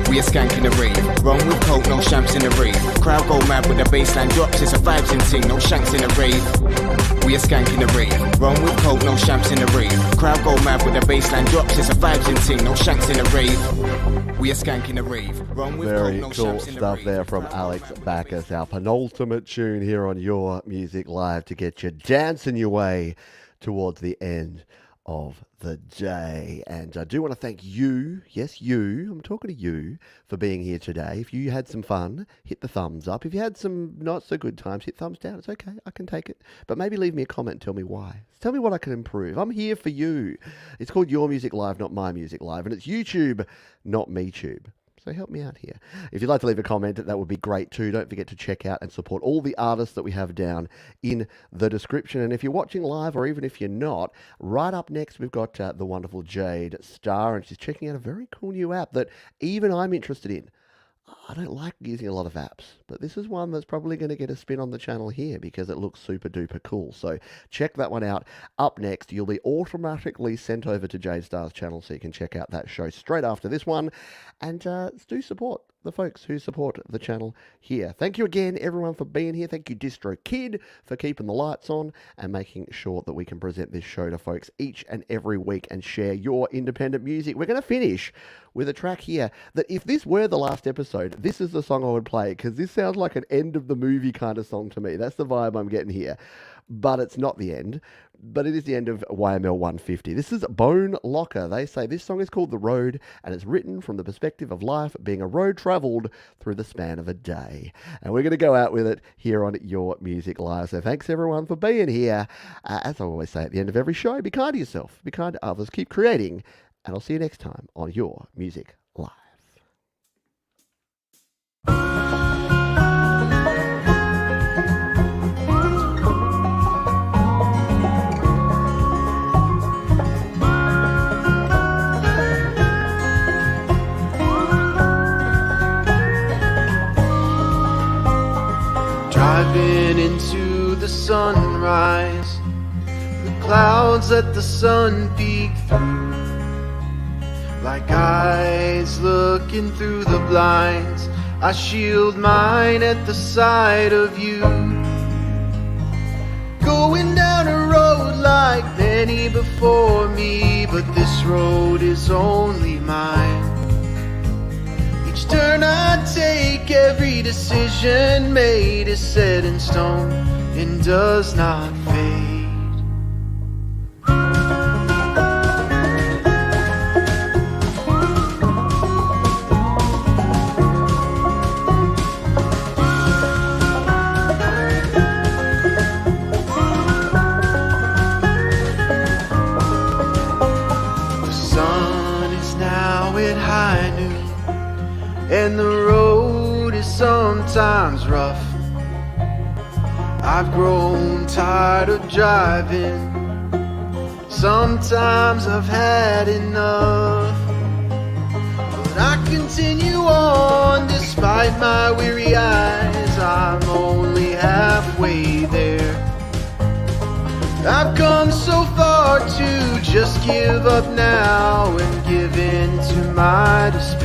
We are skanking the rave, run with coke, no shamps in the rave. Crowd go mad with the bassline drops, it's a vibes in ting, no shanks in the rave. We are skanking the rave, run with coke, no shamps in the rave. Crowd go mad with the bassline drops, it's a vibes in ting, no shanks in the rave. We are skanking the rave, run with Very coke, no cool shamps in the stuff rave. there from Alex Backus, our penultimate tune here on Your Music Live to get you dancing your way towards the end of the day. And I do want to thank you, yes you, I'm talking to you, for being here today. If you had some fun, hit the thumbs up. If you had some not so good times, hit thumbs down. It's okay, I can take it. But maybe leave me a comment and tell me why. Tell me what I can improve. I'm here for you. It's called Your Music Live, not My Music Live, and it's YouTube, not MeTube. So help me out here. If you'd like to leave a comment, that would be great too. Don't forget to check out and support all the artists that we have down in the description. And if you're watching live, or even if you're not, right up next we've got the wonderful Jade Star, and she's checking out a very cool new app that even I'm interested in. I don't like using a lot of apps, but this is one that's probably going to get a spin on the channel here because it looks super duper cool. So check that one out. Up next, you'll be automatically sent over to Jade Star's channel so you can check out that show straight after this one. And do support the folks who support the channel here. Thank you again, everyone, for being here. Thank you, Distro Kid, for keeping the lights on and making sure that we can present this show to folks each and every week and share your independent music. We're going to finish with a track here that if this were the last episode, this is the song I would play because this sounds like an end of the movie kind of song to me. That's the vibe I'm getting here. But it's not the end. But it is the end of YML 150. This is Bone Locker. They say this song is called The Road, and it's written from the perspective of life being a road travelled through the span of a day. And we're going to go out with it here on Your Music Live. So thanks everyone for being here. As I always say at the end of every show, be kind to yourself, be kind to others, keep creating, and I'll see you next time on Your Music Live. moving into the sunrise. The clouds let the sun peek through, like eyes looking through the blinds. I shield mine at the sight of you. Going down a road like many before me, but this road is only mine. Each turn I take, every decision made is set in stone and does not fade. And the road is sometimes rough. I've grown tired of driving. Sometimes I've had enough, but I continue on despite my weary eyes. I'm only halfway there. I've come so far to just give up now and give in to my despair.